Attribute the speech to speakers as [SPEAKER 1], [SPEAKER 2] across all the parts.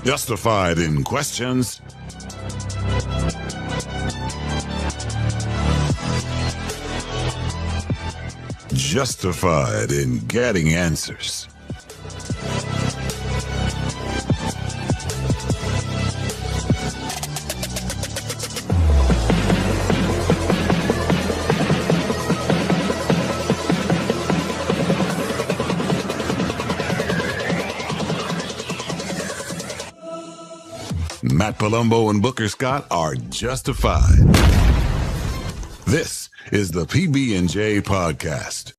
[SPEAKER 1] Justified in questions. Justified in getting answers. Matt Palumbo and Booker Scott are justified. This is the PB&J Podcast.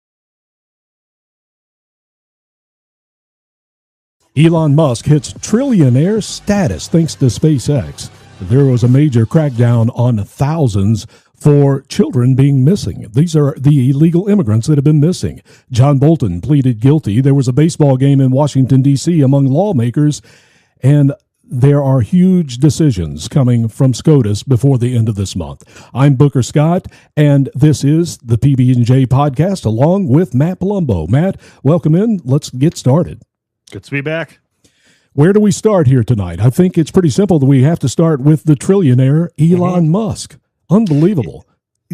[SPEAKER 2] Elon Musk hits trillionaire status thanks to SpaceX. There was a major crackdown on thousands for children being missing. These are the illegal immigrants that have been missing. John Bolton pleaded guilty. There was a baseball game in Washington, D.C. among lawmakers, and there are huge decisions coming from SCOTUS before the end of this month. I'm Booker Scott, and this is the PB&J Podcast, along with Matt Palumbo. Matt, welcome in. Let's get started.
[SPEAKER 3] Good to be back.
[SPEAKER 2] Where do we start here tonight? I think it's pretty simple that we have to start with the trillionaire Elon Musk. Unbelievable.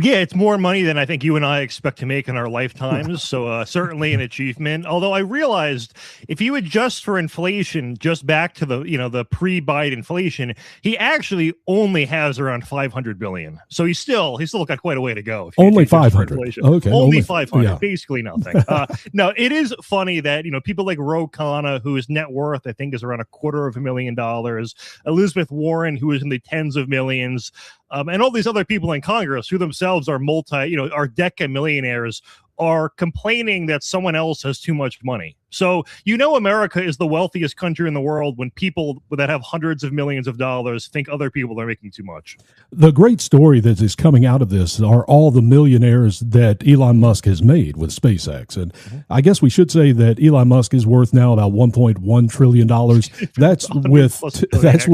[SPEAKER 3] Yeah, it's more money than I think you and I expect to make in our lifetimes. So certainly an achievement. Although I realized if you adjust for inflation, just back to the pre-Biden inflation, he actually only has around 500 billion. So he's still got quite a way to go.
[SPEAKER 2] Only 500. Okay.
[SPEAKER 3] Only 500. Yeah. Basically nothing. No, it is funny that people like Ro Khanna, whose net worth I think is around $250,000, Elizabeth Warren, who is in the tens of millions. And all these other people in Congress who themselves are are decamillionaires are complaining that someone else has too much money. So, America is the wealthiest country in the world when people that have hundreds of millions of dollars think other people are making too much.
[SPEAKER 2] The great story that is coming out of this are all the millionaires that Elon Musk has made with SpaceX. And I guess we should say that Elon Musk is worth now about $1.1 trillion. That's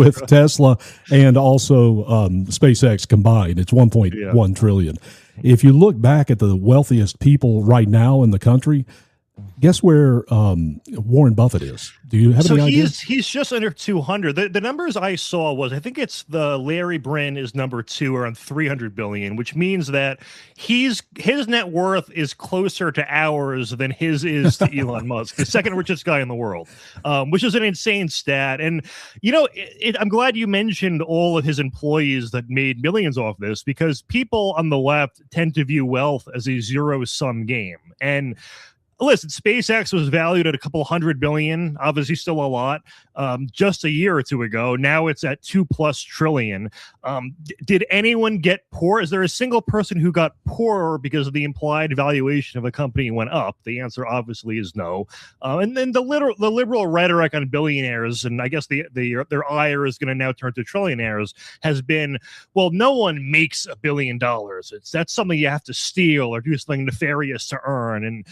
[SPEAKER 2] with Tesla and also SpaceX combined. It's $1.1 trillion. If you look back at the wealthiest people right now in the country, guess where Warren Buffett is? Do you have any idea?
[SPEAKER 3] He's just under 200. The numbers I saw was, I think it's the Larry Brin is number 2 around 300 billion, which means that his net worth is closer to ours than his is to Elon Musk, the second richest guy in the world, which is an insane stat. And, I'm glad you mentioned all of his employees that made millions off this, because people on the left tend to view wealth as a zero-sum game. And listen, SpaceX was valued at a couple $100 billion, obviously still a lot, just a year or two ago. Now it's at $2+ trillion. Did anyone get poor? Is there a single person who got poorer because of the implied valuation of a company went up? The answer obviously is no. And then the liberal rhetoric on billionaires, and I guess their ire is going to now turn to trillionaires, has been, well, no one makes $1 billion. That's something you have to steal or do something nefarious to earn. And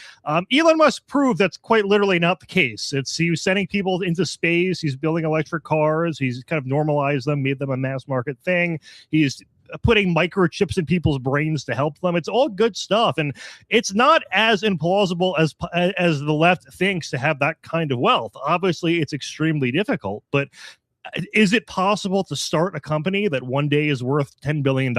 [SPEAKER 3] Elon Musk proved that's quite literally not the case. He was sending people into space. He's building electric cars. He's kind of normalized them, made them a mass market thing. He's putting microchips in people's brains to help them. It's all good stuff. And it's not as implausible as the left thinks to have that kind of wealth. Obviously, it's extremely difficult, but is it possible to start a company that one day is worth $10 billion?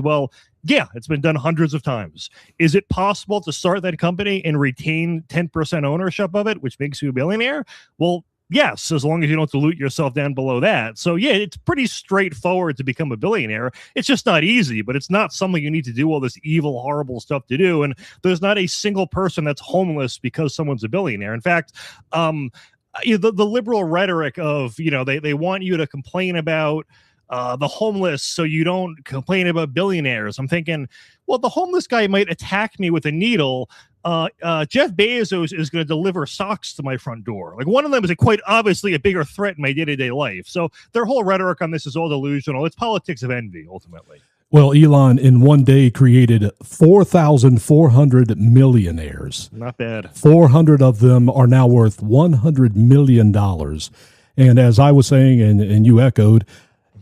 [SPEAKER 3] Well, yeah, it's been done hundreds of times. Is it possible to start that company and retain 10% ownership of it, which makes you a billionaire? Well, yes, as long as you don't dilute yourself down below that. So, yeah, it's pretty straightforward to become a billionaire. It's just not easy, but it's not something you need to do all this evil, horrible stuff to do. And there's not a single person that's homeless because someone's a billionaire. In fact, the liberal rhetoric of, they want you to complain about the homeless so you don't complain about billionaires. I'm thinking, well, the homeless guy might attack me with a needle. Jeff Bezos is going to deliver socks to my front door. Like, one of them is quite obviously a bigger threat in my day-to-day life. So their whole rhetoric on this is all delusional. It's politics of envy, ultimately.
[SPEAKER 2] Well, Elon in one day created 4,400 millionaires.
[SPEAKER 3] Not bad.
[SPEAKER 2] 400 of them are now worth $100 million. And as I was saying, and you echoed,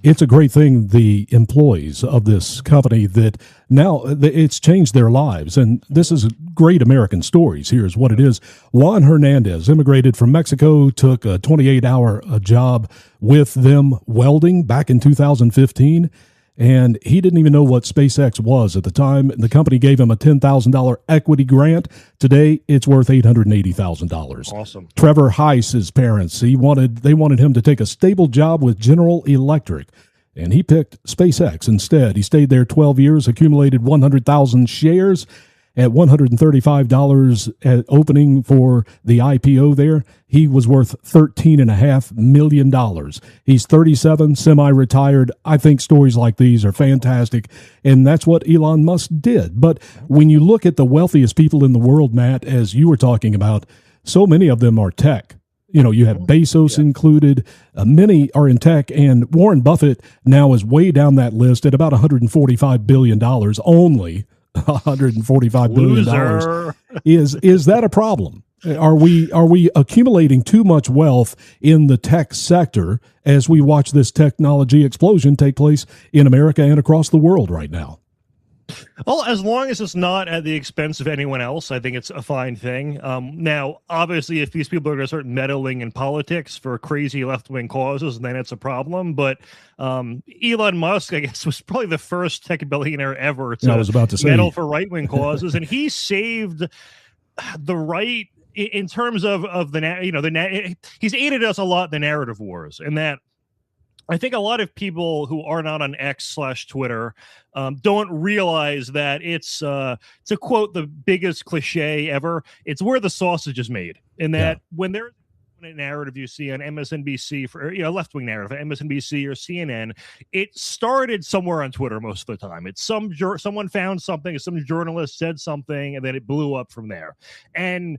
[SPEAKER 2] It's a great thing, the employees of this company, that now it's changed their lives. And this is great American stories. Here's what it is. Juan Hernandez immigrated from Mexico, took a 28-hour job with them welding back in 2015. And he didn't even know what SpaceX was at the time. The company gave him a $10,000 equity grant. Today, it's worth $880,000.
[SPEAKER 3] Awesome.
[SPEAKER 2] Trevor Heiss's parents, they wanted him to take a stable job with General Electric, and he picked SpaceX instead. He stayed there 12 years, accumulated 100,000 shares. At $135 at opening for the IPO there, he was worth $13.5 million. He's 37, semi-retired. I think stories like these are fantastic, and that's what Elon Musk did. But when you look at the wealthiest people in the world, Matt, as you were talking about, so many of them are tech. You know, you have Bezos included. Many are in tech, and Warren Buffett now is way down that list at about $145 billion only. $145 billion. Is that a problem? Are we accumulating too much wealth in the tech sector as we watch this technology explosion take place in America and across the world right now?
[SPEAKER 3] Well, as long as it's not at the expense of anyone else, I think it's a fine thing. Now, obviously, if these people are going to start meddling in politics for crazy left-wing causes, then it's a problem. But Elon Musk, I guess, was probably the first tech billionaire ever to meddle for right-wing causes, and he saved the right in terms of he's aided us a lot in the narrative wars, and that. I think a lot of people who are not on X/Twitter don't realize that it's to quote the biggest cliche ever, it's where the sausage is made. And that when there's a narrative you see on MSNBC for left-wing narrative, MSNBC or CNN, it started somewhere on Twitter most of the time. It's someone found something, some journalist said something, and then it blew up from there. And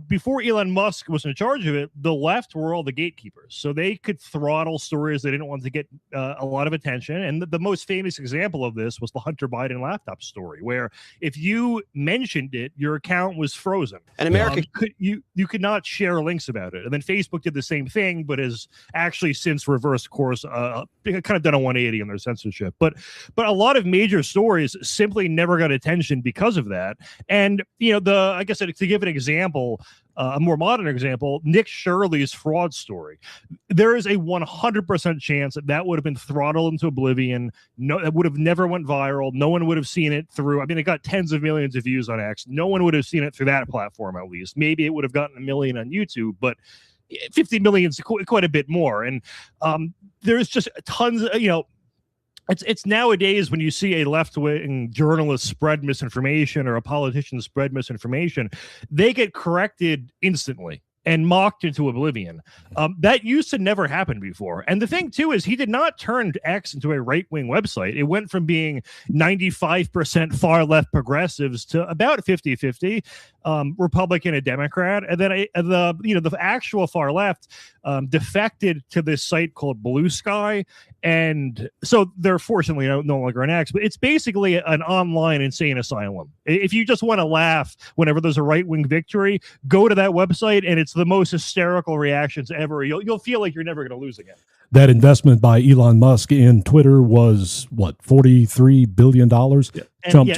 [SPEAKER 3] before Elon Musk was in charge of it, the left were all the gatekeepers. So they could throttle stories they didn't want to get a lot of attention. And the most famous example of this was the Hunter Biden laptop story, where if you mentioned it, your account was frozen. And America, you could not share links about it. And then Facebook did the same thing, but has actually since reversed course, kind of done a 180 on their censorship. But a lot of major stories simply never got attention because of that. And, I guess to give an example, a more modern example, Nick Shirley's fraud story. There is a 100% chance that would have been throttled into oblivion. No, that would have never went viral. No one would have seen it through. I mean, it got tens of millions of views on X. No one would have seen it through that platform, at least. Maybe it would have gotten 1 million on YouTube, but 50 million is quite a bit more. And there's just tons of, It's nowadays when you see a left-wing journalist spread misinformation or a politician spread misinformation, they get corrected instantly and mocked into oblivion. That used to never happen before. And the thing, too, is he did not turn X into a right-wing website. It went from being 95% far-left progressives to about 50-50 Republican and Democrat. And then the actual far left defected to this site called Blue Sky. And so they're fortunately no longer an X, but it's basically an online insane asylum. If you just want to laugh whenever there's a right-wing victory, go to that website, and it's the most hysterical reactions ever. You'll feel like you're never going to lose again.
[SPEAKER 2] That investment by Elon Musk in Twitter was what, $43 billion?
[SPEAKER 3] Yeah. And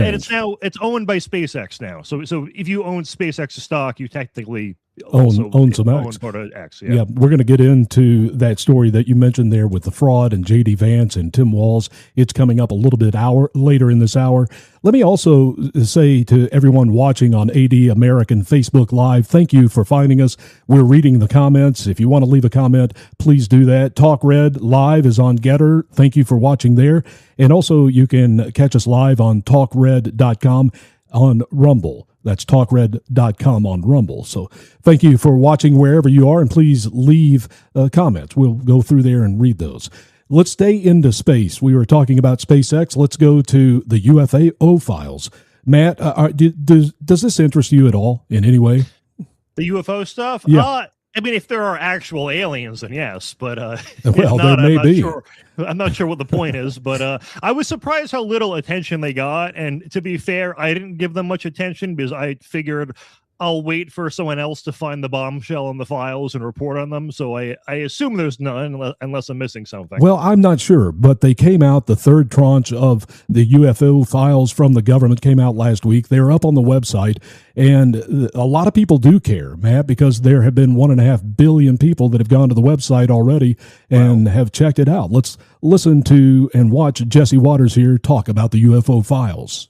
[SPEAKER 3] it's owned by SpaceX now. So if you own SpaceX stock, you technically own some X. Part of X. Yeah,
[SPEAKER 2] we're going to get into that story that you mentioned there with the fraud and J.D. Vance and Tim Walz. It's coming up a little bit later in this hour. Let me also say to everyone watching on AD American Facebook Live, thank you for finding us. We're reading the comments. If you want to leave a comment, please do that. Talk Red Live is on Getter. Thank you for watching there. And also you can catch us live on talkred.com on Rumble. That's talkred.com on Rumble. So thank you for watching wherever you are, and please leave comments. We'll go through there and read those. Let's stay into space. We were talking about SpaceX. Let's go to the UFO Files. Matt, does this interest you at all in any way?
[SPEAKER 3] The UFO stuff?
[SPEAKER 2] Yeah.
[SPEAKER 3] I mean, if there are actual aliens, then yes. But
[SPEAKER 2] well, there may be.
[SPEAKER 3] I'm not sure what the point is. But I was surprised how little attention they got. And to be fair, I didn't give them much attention because I figured I'll wait for someone else to find the bombshell in the files and report on them. So I assume there's none unless I'm missing something.
[SPEAKER 2] Well, I'm not sure, but they came out, the third tranche of the UFO files from the government came out last week. They're up on the website, and a lot of people do care, Matt, because there have been 1.5 billion people that have gone to the website already and have checked it out. Let's listen to and watch Jesse Waters here talk about the UFO files.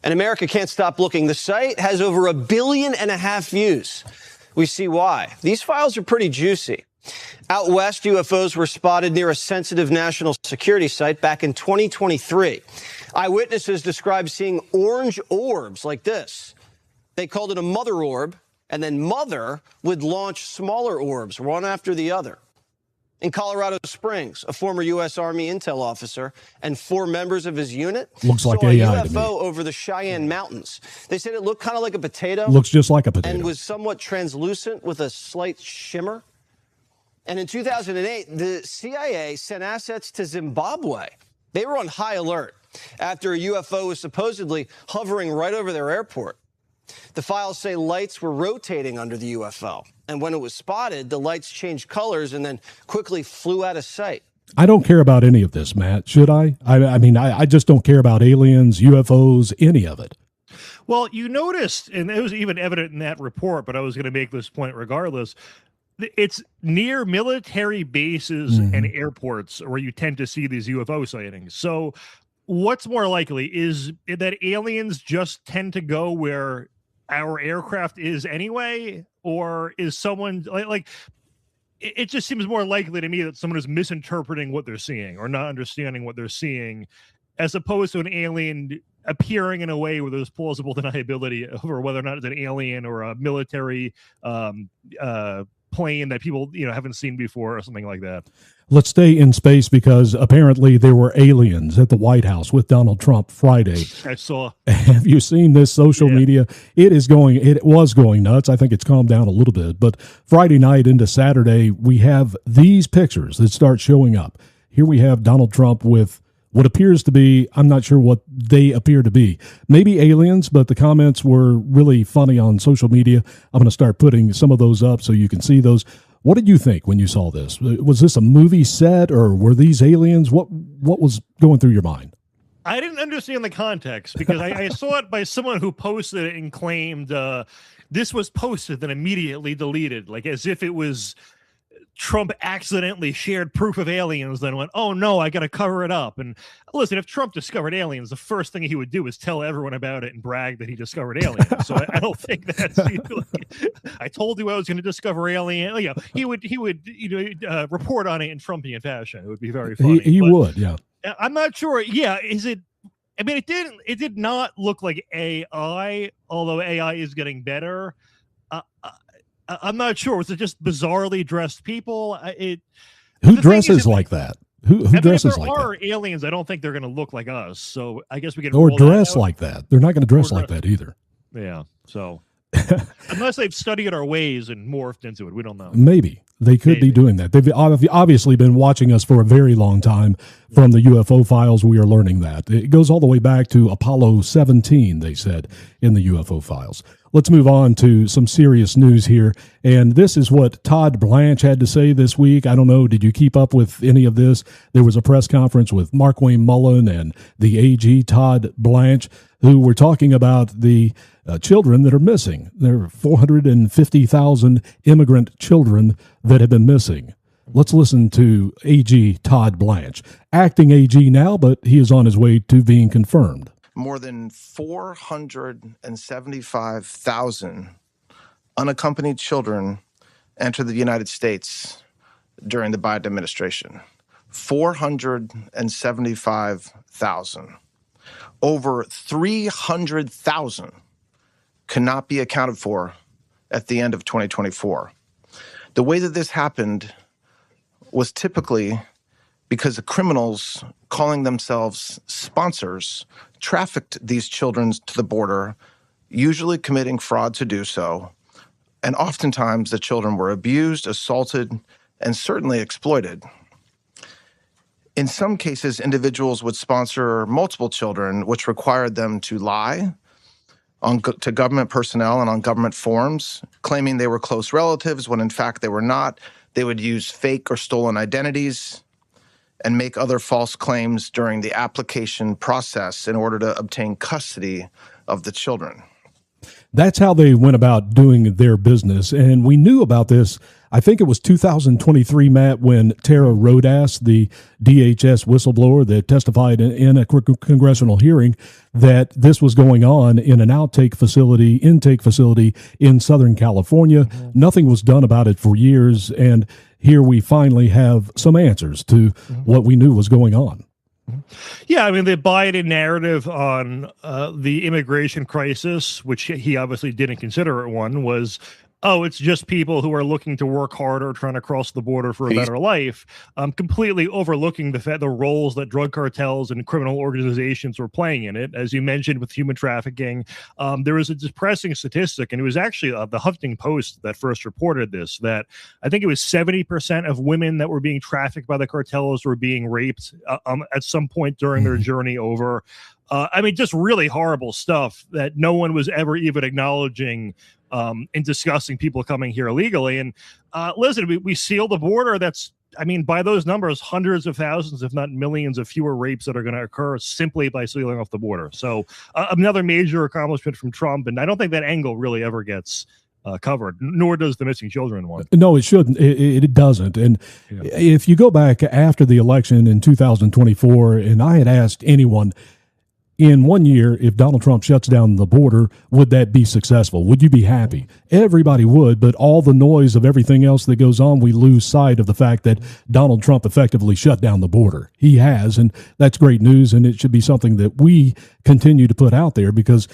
[SPEAKER 4] And America can't stop looking. The site has over 1.5 billion views. We see why. These files are pretty juicy. Out west, UFOs were spotted near a sensitive national security site back in 2023. Eyewitnesses described seeing orange orbs like this. They called it a mother orb, and then mother would launch smaller orbs, one after the other. In Colorado Springs, a former U.S. Army intel officer and 4 members of his unit
[SPEAKER 2] looks like
[SPEAKER 4] saw
[SPEAKER 2] AI
[SPEAKER 4] a
[SPEAKER 2] to me.
[SPEAKER 4] UFO over the Cheyenne Mountains. They said it looked kind of like a potato.
[SPEAKER 2] Looks just like a potato.
[SPEAKER 4] And was somewhat translucent with a slight shimmer. And in 2008, the CIA sent assets to Zimbabwe. They were on high alert after a UFO was supposedly hovering right over their airport. The files say lights were rotating under the UFO. And when it was spotted, the lights changed colors and then quickly flew out of sight.
[SPEAKER 2] I don't care about any of this, Matt. Should I? I mean, I just don't care about aliens, UFOs, any of it.
[SPEAKER 3] Well, you noticed, and it was even evident in that report, but I was going to make this point regardless. It's near military bases and airports where you tend to see these UFO sightings. So what's more likely is that aliens just tend to go where our aircraft is anyway, or is someone like it just seems more likely to me that someone is misinterpreting what they're seeing or not understanding what they're seeing, as opposed to an alien appearing in a way where there's plausible deniability over whether or not it's an alien or a military plane that people haven't seen before or something like that.
[SPEAKER 2] Let's stay in space because apparently there were aliens at the White House with Donald Trump Friday.
[SPEAKER 3] I saw.
[SPEAKER 2] Have you seen this social media? It was going nuts. I think it's calmed down a little bit. But Friday night into Saturday, we have these pictures that start showing up. Here we have Donald Trump with what appears to be, I'm not sure what they appear to be. Maybe aliens, but the comments were really funny on social media. I'm going to start putting some of those up so you can see those. What did you think when you saw this? Was this a movie set or were these aliens? What was going through your mind?
[SPEAKER 3] I didn't understand the context because I saw it by someone who posted it and claimed this was posted then immediately deleted, like as if it was Trump accidentally shared proof of aliens, then went, oh no, I got to cover it up. And listen, if Trump discovered aliens, the first thing he would do is tell everyone about it and brag that he discovered aliens. So I don't think that's, I told you I was going to discover alien. He would report on it in Trumpian fashion. It would be very funny.
[SPEAKER 2] He would, yeah.
[SPEAKER 3] I'm not sure. Yeah. Is it? I mean, it did not look like AI, although AI is getting better. I'm not sure. Was it just bizarrely dressed people?
[SPEAKER 2] Who dresses like that? Who dresses like that? If there
[SPEAKER 3] are aliens, I don't think they're going to look like us. So I guess we can.
[SPEAKER 2] Or dress like that. They're not going to dress like that either.
[SPEAKER 3] Yeah. So unless they've studied our ways and morphed into it, we don't know.
[SPEAKER 2] Maybe they could be doing that. They've obviously been watching us for a very long time. From the UFO files, we are learning that. It goes all the way back to Apollo 17, they said, in the UFO files. Let's move on to some serious news here. And this is what Todd Blanche had to say this week. I don't know, did you keep up with any of this? There was a press conference with Markwayne Mullin and the AG, Todd Blanche, who were talking about the children that are missing. There are 450,000 immigrant children that have been missing. Let's listen to AG Todd Blanche, acting AG now, but he is on his way to being confirmed.
[SPEAKER 5] More than 475,000 unaccompanied children entered the United States during the Biden administration. 475,000. Over 300,000 cannot be accounted for at the end of 2024. The way that this happened was typically because the criminals calling themselves sponsors trafficked these children to the border, usually committing fraud to do so. And oftentimes the children were abused, assaulted, and certainly exploited. In some cases, individuals would sponsor multiple children, which required them to lie to government personnel and on government forms, claiming they were close relatives when in fact they were not. They would use fake or stolen identities and make other false claims during the application process in order to obtain custody of the children.
[SPEAKER 2] That's how they went about doing their business. And we knew about this, I think it was 2023, Matt, when Tara Rodas, the DHS whistleblower that testified in a congressional hearing, that this was going on in an intake facility in Southern California. Mm-hmm. Nothing was done about it for years. And here we finally have some answers to what we knew was going on.
[SPEAKER 3] Yeah, I mean, the Biden narrative on the immigration crisis, which he obviously didn't consider it one, was, oh, it's just people who are looking to work harder, trying to cross the border for a better life, completely overlooking the roles that drug cartels and criminal organizations were playing in it. As you mentioned with human trafficking, there was a depressing statistic, and it was actually the Huffington Post that first reported this, that I think it was 70% of women that were being trafficked by the cartels were being raped at some point during their journey over. I mean, just really horrible stuff that no one was ever even acknowledging in discussing people coming here illegally. And listen, we seal the border. That's, I mean, by those numbers, hundreds of thousands, if not millions of fewer rapes that are going to occur simply by sealing off the border. So another major accomplishment from Trump. And I don't think that angle really ever gets covered, nor does the missing children one.
[SPEAKER 2] No, it shouldn't. It doesn't. And if you go back after the election in 2024, and I had asked anyone, in 1 year, if Donald Trump shuts down the border, would that be successful? Would you be happy? Everybody would, but all the noise of everything else that goes on, we lose sight of the fact that Donald Trump effectively shut down the border. He has, and that's great news, and it should be something that we continue to put out there, because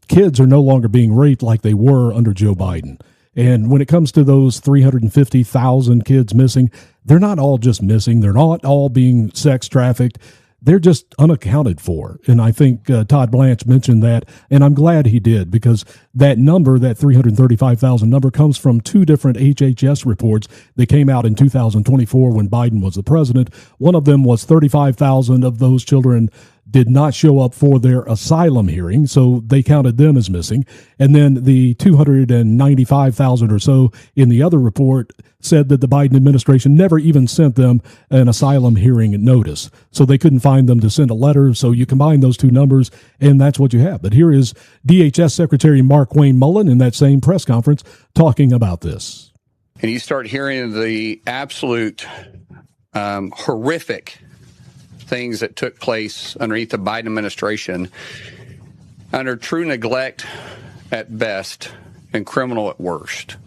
[SPEAKER 2] kids are no longer being raped like they were under Joe Biden. And when it comes to those 350,000 kids missing, they're not all just missing. They're not all being sex trafficked. They're just unaccounted for. And I think Todd Blanche mentioned that, and I'm glad he did, because that number, that 335,000 number, comes from two different HHS reports that came out in 2024 when Biden was the president. One of them was 35,000 of those children did not show up for their asylum hearing, so they counted them as missing. And then the 295,000 or so in the other report said that the Biden administration never even sent them an asylum hearing notice, so they couldn't find them to send a letter. So you combine those two numbers, and that's what you have. But here is DHS Secretary Markwayne Mullin in that same press conference talking about this.
[SPEAKER 6] And you start hearing the absolute horrific things that took place underneath the Biden administration, under true neglect at best and criminal at worst,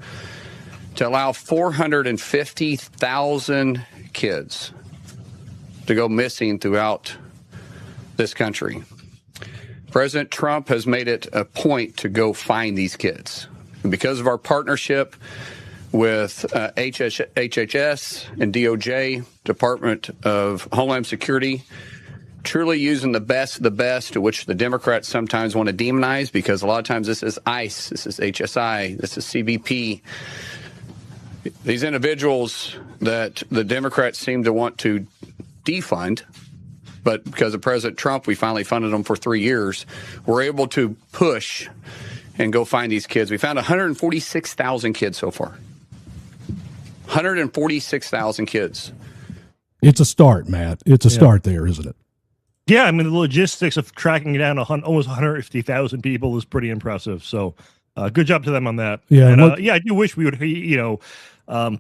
[SPEAKER 6] to allow 450,000 kids to go missing throughout this country. President Trump has made it a point to go find these kids. And because of our partnership with HHS and DOJ, Department of Homeland Security, truly using the best of the best, to which the Democrats sometimes want to demonize, because a lot of times this is ICE, this is HSI, this is CBP. These individuals that the Democrats seem to want to defund, but because of President Trump, we finally funded them for 3 years. We're able to push and go find these kids. We found 146,000 kids so far. 146,000 kids.
[SPEAKER 2] It's a start, Matt. It's a start there, isn't it?
[SPEAKER 3] Yeah, I mean, the logistics of tracking down almost 150,000 people is pretty impressive. So good job to them on that.
[SPEAKER 2] Yeah,
[SPEAKER 3] and, I do wish we would,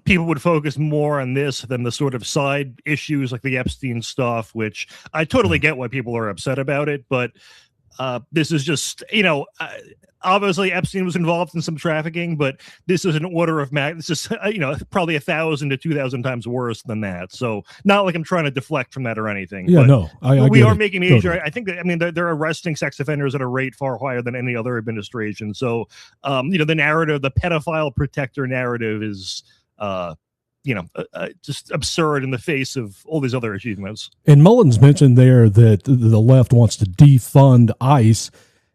[SPEAKER 3] people would focus more on this than the sort of side issues like the Epstein stuff, which I totally get why people are upset about it. But this is just, obviously Epstein was involved in some trafficking, but this is an order of this is, probably 1,000 to 2,000 times worse than that. So not like I'm trying to deflect from that or anything.
[SPEAKER 2] Yeah,
[SPEAKER 3] but
[SPEAKER 2] no,
[SPEAKER 3] we are making major.
[SPEAKER 2] Totally.
[SPEAKER 3] I think that, they're arresting sex offenders at a rate far higher than any other administration. So, the narrative, the pedophile protector narrative is, just absurd in the face of all these other achievements.
[SPEAKER 2] And Mullins mentioned there that the left wants to defund ICE.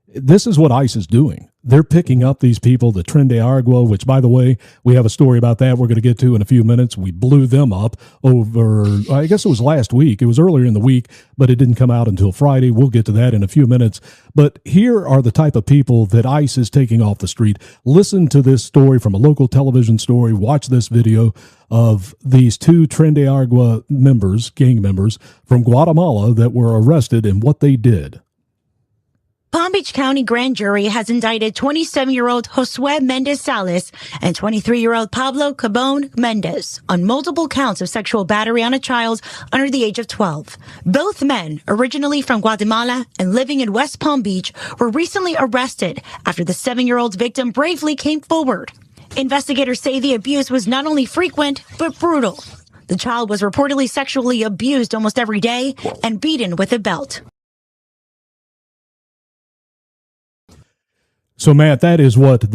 [SPEAKER 2] This is what ICE is doing. They're picking up these people, the Tren de Aragua, which, by the way, we have a story about that we're going to get to in a few minutes. We blew them up over, I guess it was last week. It was earlier in the week, but it didn't come out until Friday. We'll get to that in a few minutes. But here are the type of people that ICE is taking off the street. Listen to this story from a local television story. Watch this video of these two Tren de Aragua members, gang members from Guatemala that were arrested and what they did.
[SPEAKER 7] Palm Beach County grand jury has indicted 27-year-old Josue Mendez Salas and 23-year-old Pablo Cabon Mendez on multiple counts of sexual battery on a child under the age of 12. Both men, originally from Guatemala and living in West Palm Beach, were recently arrested after the 7-year-old's victim bravely came forward. Investigators say the abuse was not only frequent, but brutal. The child was reportedly sexually abused almost every day and beaten with a belt.
[SPEAKER 2] So, Matt, that is what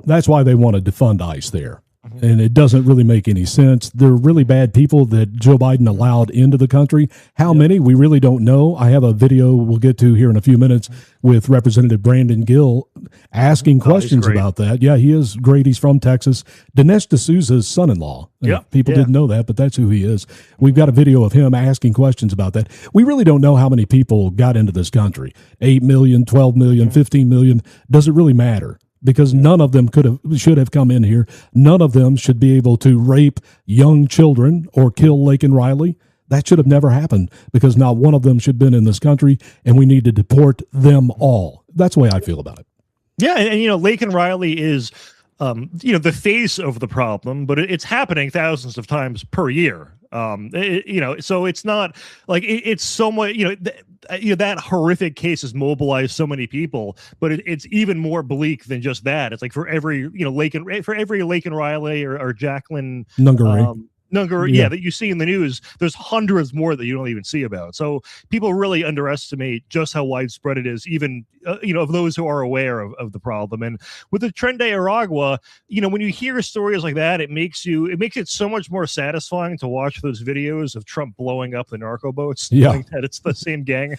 [SPEAKER 2] that's why they want to defund ICE there. And it doesn't really make any sense. They're really bad people that Joe Biden allowed into the country. How many? We really don't know. I have a video we'll get to here in a few minutes with Representative Brandon Gill asking questions about that. Yeah, he is great. He's from Texas. Dinesh D'Souza's son-in-law. Yeah, people didn't know that, but that's who he is. We've got a video of him asking questions about that. We really don't know how many people got into this country. 8 million, 12 million, 15 million. Does it really matter? Because none of them should have come in here. None of them should be able to rape young children or kill Laken Riley. That should have never happened because not one of them should have been in this country, and we need to deport them all. That's the way I feel about it.
[SPEAKER 3] Yeah, and Laken Riley is, the face of the problem, but it's happening thousands of times per year. So it's not like it's so much, that horrific case has mobilized so many people, but it's even more bleak than just that. It's like for every, Laken Riley or Jacqueline Nungaray, that you see in the news, there's hundreds more that you don't even see about. So people really underestimate just how widespread it is, even, of those who are aware of the problem. And with the Tren de Aragua, when you hear stories like that, it makes it so much more satisfying to watch those videos of Trump blowing up the narco boats. Knowing that it's the same gang.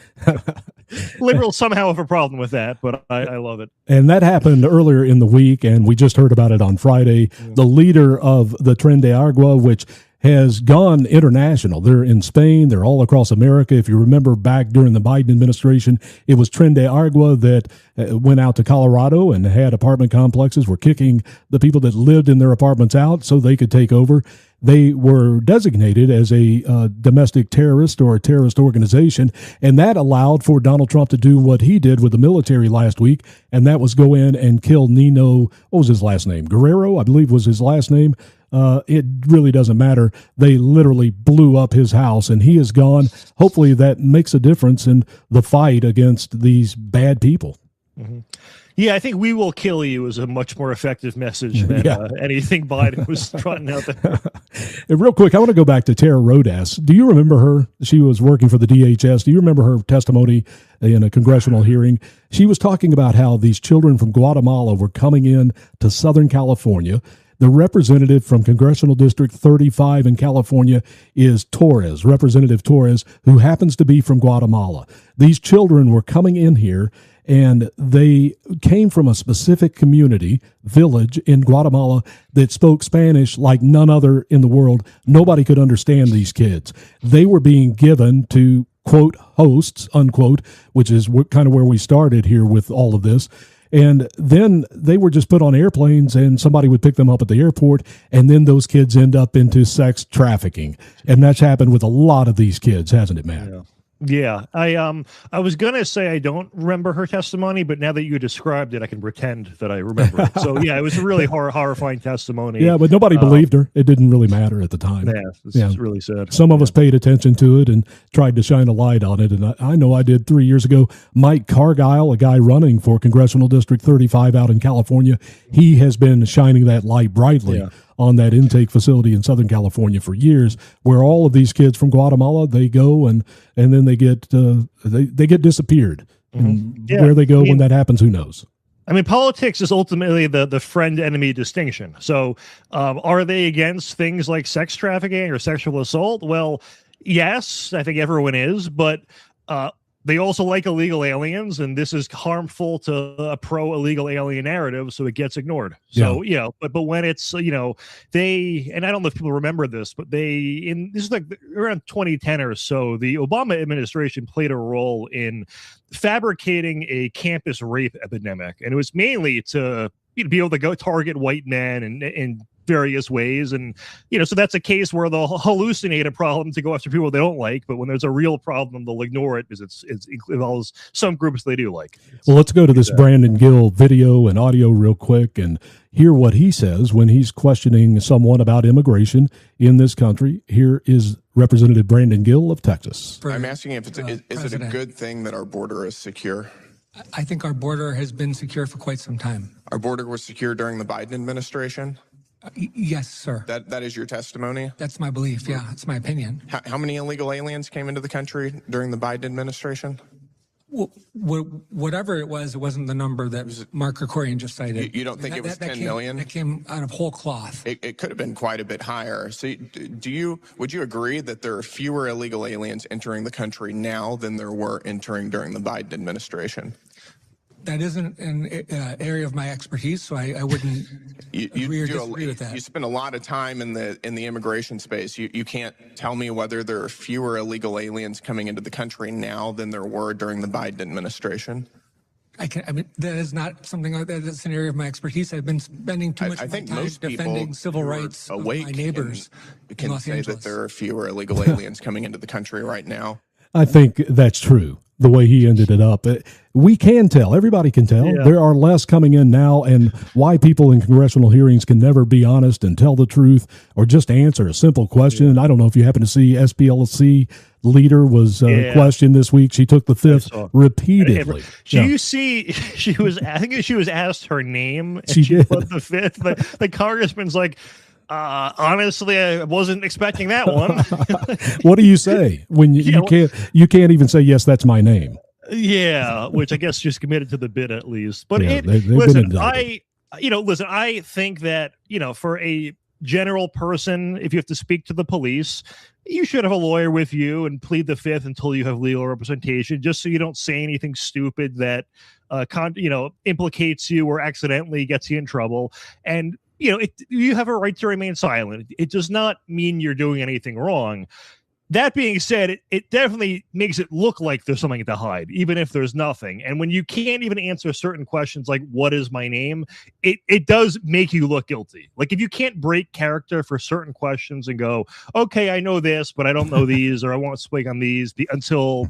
[SPEAKER 3] Liberals somehow have a problem with that, but I love it.
[SPEAKER 2] And that happened earlier in the week, and we just heard about it on Friday. The leader of the Tren de Aragua, which has gone international. They're in Spain. They're all across America. If you remember back during the Biden administration, it was Tren de Aragua that went out to Colorado and had apartment complexes, were kicking the people that lived in their apartments out so they could take over. They were designated as a domestic terrorist or a terrorist organization, and that allowed for Donald Trump to do what he did with the military last week, and that was go in and kill Nino, what was his last name? Guerrero, I believe was his last name. It really doesn't matter. They literally blew up his house, and he is gone. Hopefully that makes a difference in the fight against these bad people.
[SPEAKER 3] Mm-hmm. Yeah, I think "we will kill you" is a much more effective message than anything Biden was trotting out there.
[SPEAKER 2] And real quick, I want to go back to Tara Rodas. Do you remember her? She was working for the DHS. Do you remember her testimony in a congressional hearing? She was talking about how these children from Guatemala were coming in to Southern California. The representative from Congressional District 35 in California is Torres, Representative Torres, who happens to be from Guatemala. These children were coming in here, and they came from a specific village in Guatemala that spoke Spanish like none other in the world. Nobody could understand these kids. They were being given to, quote, hosts, unquote, which is kind of where we started here with all of this. And then they were just put on airplanes, and somebody would pick them up at the airport, and then those kids end up into sex trafficking. And that's happened with a lot of these kids, hasn't it, Matt?
[SPEAKER 3] Yeah, I was gonna say I don't remember her testimony, but now that you described it, I can pretend that I remember it. So yeah, it was a really horrifying testimony.
[SPEAKER 2] Yeah, but nobody believed her. It didn't really matter at the time.
[SPEAKER 3] It's really sad.
[SPEAKER 2] Some of us paid attention to it and tried to shine a light on it, and I know I did 3 years ago. Mike Cargile, a guy running for Congressional District 35 out in California, he has been shining that light brightly on that intake facility in Southern California for years, where all of these kids from Guatemala, they go and then they get disappeared. Mm-hmm. Where they go when that happens, who knows?
[SPEAKER 3] I mean, politics is ultimately the friend-enemy distinction. So are they against things like sex trafficking or sexual assault? Well, yes, I think everyone is, but they also like illegal aliens, and this is harmful to a pro-illegal alien narrative, so it gets ignored. So, but when it's, they, and I don't know if people remember this, but this is like around 2010 or so, the Obama administration played a role in fabricating a campus rape epidemic. And it was mainly to be able to go target white men and various ways, and so that's a case where they'll hallucinate a problem to go after people they don't like, but when there's a real problem they'll ignore it because it involves some groups they do like.
[SPEAKER 2] Well, let's go to this Brandon Gill video and audio real quick and hear what he says when he's questioning someone about immigration in this country. Here is Representative Brandon Gill of Texas.
[SPEAKER 8] I'm asking if is it a good thing that our border is secure?
[SPEAKER 9] I think our border has been secure for quite some time.
[SPEAKER 8] Our border was secure during the Biden administration?
[SPEAKER 9] Yes, sir.
[SPEAKER 8] That is your testimony?
[SPEAKER 9] That's my belief, yeah. It's my opinion.
[SPEAKER 8] How many illegal aliens came into the country during the Biden administration?
[SPEAKER 9] Whatever it wasn't the number that Mark Krikorian just cited.
[SPEAKER 8] You don't think it was 10 million?
[SPEAKER 9] That came out of whole cloth.
[SPEAKER 8] It could have been quite a bit higher. So would you agree that there are fewer illegal aliens entering the country now than there were entering during the Biden administration?
[SPEAKER 9] That isn't an area of my expertise, so I wouldn't agree or disagree with that.
[SPEAKER 8] You spend a lot of time in the immigration space. You can't tell me whether there are fewer illegal aliens coming into the country now than there were during the Biden administration.
[SPEAKER 9] I mean, that is not something like that. That's an area of my expertise. I've been spending too much of my time defending civil rights of my neighbors.
[SPEAKER 8] Can say that there are fewer illegal aliens coming into the country right now.
[SPEAKER 2] I think that's true. The way he ended it up, we can tell. Everybody can tell. Yeah. There are less coming in now, and why people in congressional hearings can never be honest and tell the truth or just answer a simple question. I don't know if you happen to see SPLC leader was questioned this week. She took the fifth repeatedly.
[SPEAKER 3] Do you see? I think she was asked her name. And she put the fifth. The congressman's like, honestly, I wasn't expecting that one.
[SPEAKER 2] What do you say when you can't even say, yes, that's my name?
[SPEAKER 3] Yeah, which I guess she's committed to the bid at least. But listen, I think that, for a general person, if you have to speak to the police, you should have a lawyer with you and plead the fifth until you have legal representation, just so you don't say anything stupid that implicates you or accidentally gets you in trouble. And you have a right to remain silent. It does not mean you're doing anything wrong. That being said, it definitely makes it look like there's something to hide, even if there's nothing. And when you can't even answer certain questions like, what is my name? It does make you look guilty. Like if you can't break character for certain questions and go, okay, I know this, but I don't know these, or I won't speak on these until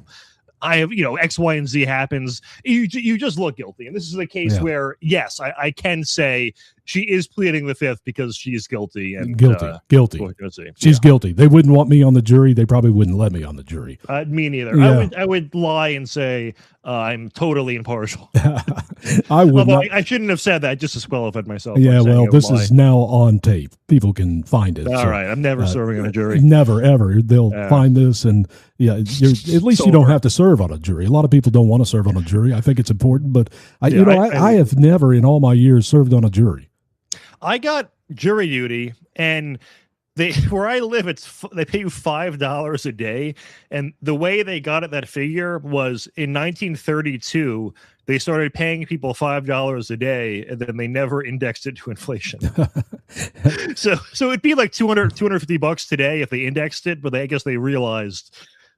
[SPEAKER 3] I have, X, Y, and Z happens, you just look guilty. And this is a case where, yes, I can say she is pleading the fifth because she is guilty. And
[SPEAKER 2] guilty. She's guilty. They wouldn't want me on the jury. They probably wouldn't let me on the jury.
[SPEAKER 3] Me neither. Yeah. I would lie and say I'm totally impartial.
[SPEAKER 2] I would.
[SPEAKER 3] I shouldn't have said that. Just disqualified myself.
[SPEAKER 2] Yeah, well, this is now on tape. People can find it.
[SPEAKER 3] All right. I'm never serving on a jury.
[SPEAKER 2] Never, ever. They'll find this, and at least you don't have to serve on a jury. A lot of people don't want to serve on a jury. I think it's important, but I have never in all my years served on a jury.
[SPEAKER 3] I got jury duty, and where I live, they pay you $5 a day, and the way they got at that figure was in 1932 they started paying people $5 a day, and then they never indexed it to inflation. so it'd be like $250 today if they indexed it, but I guess they realized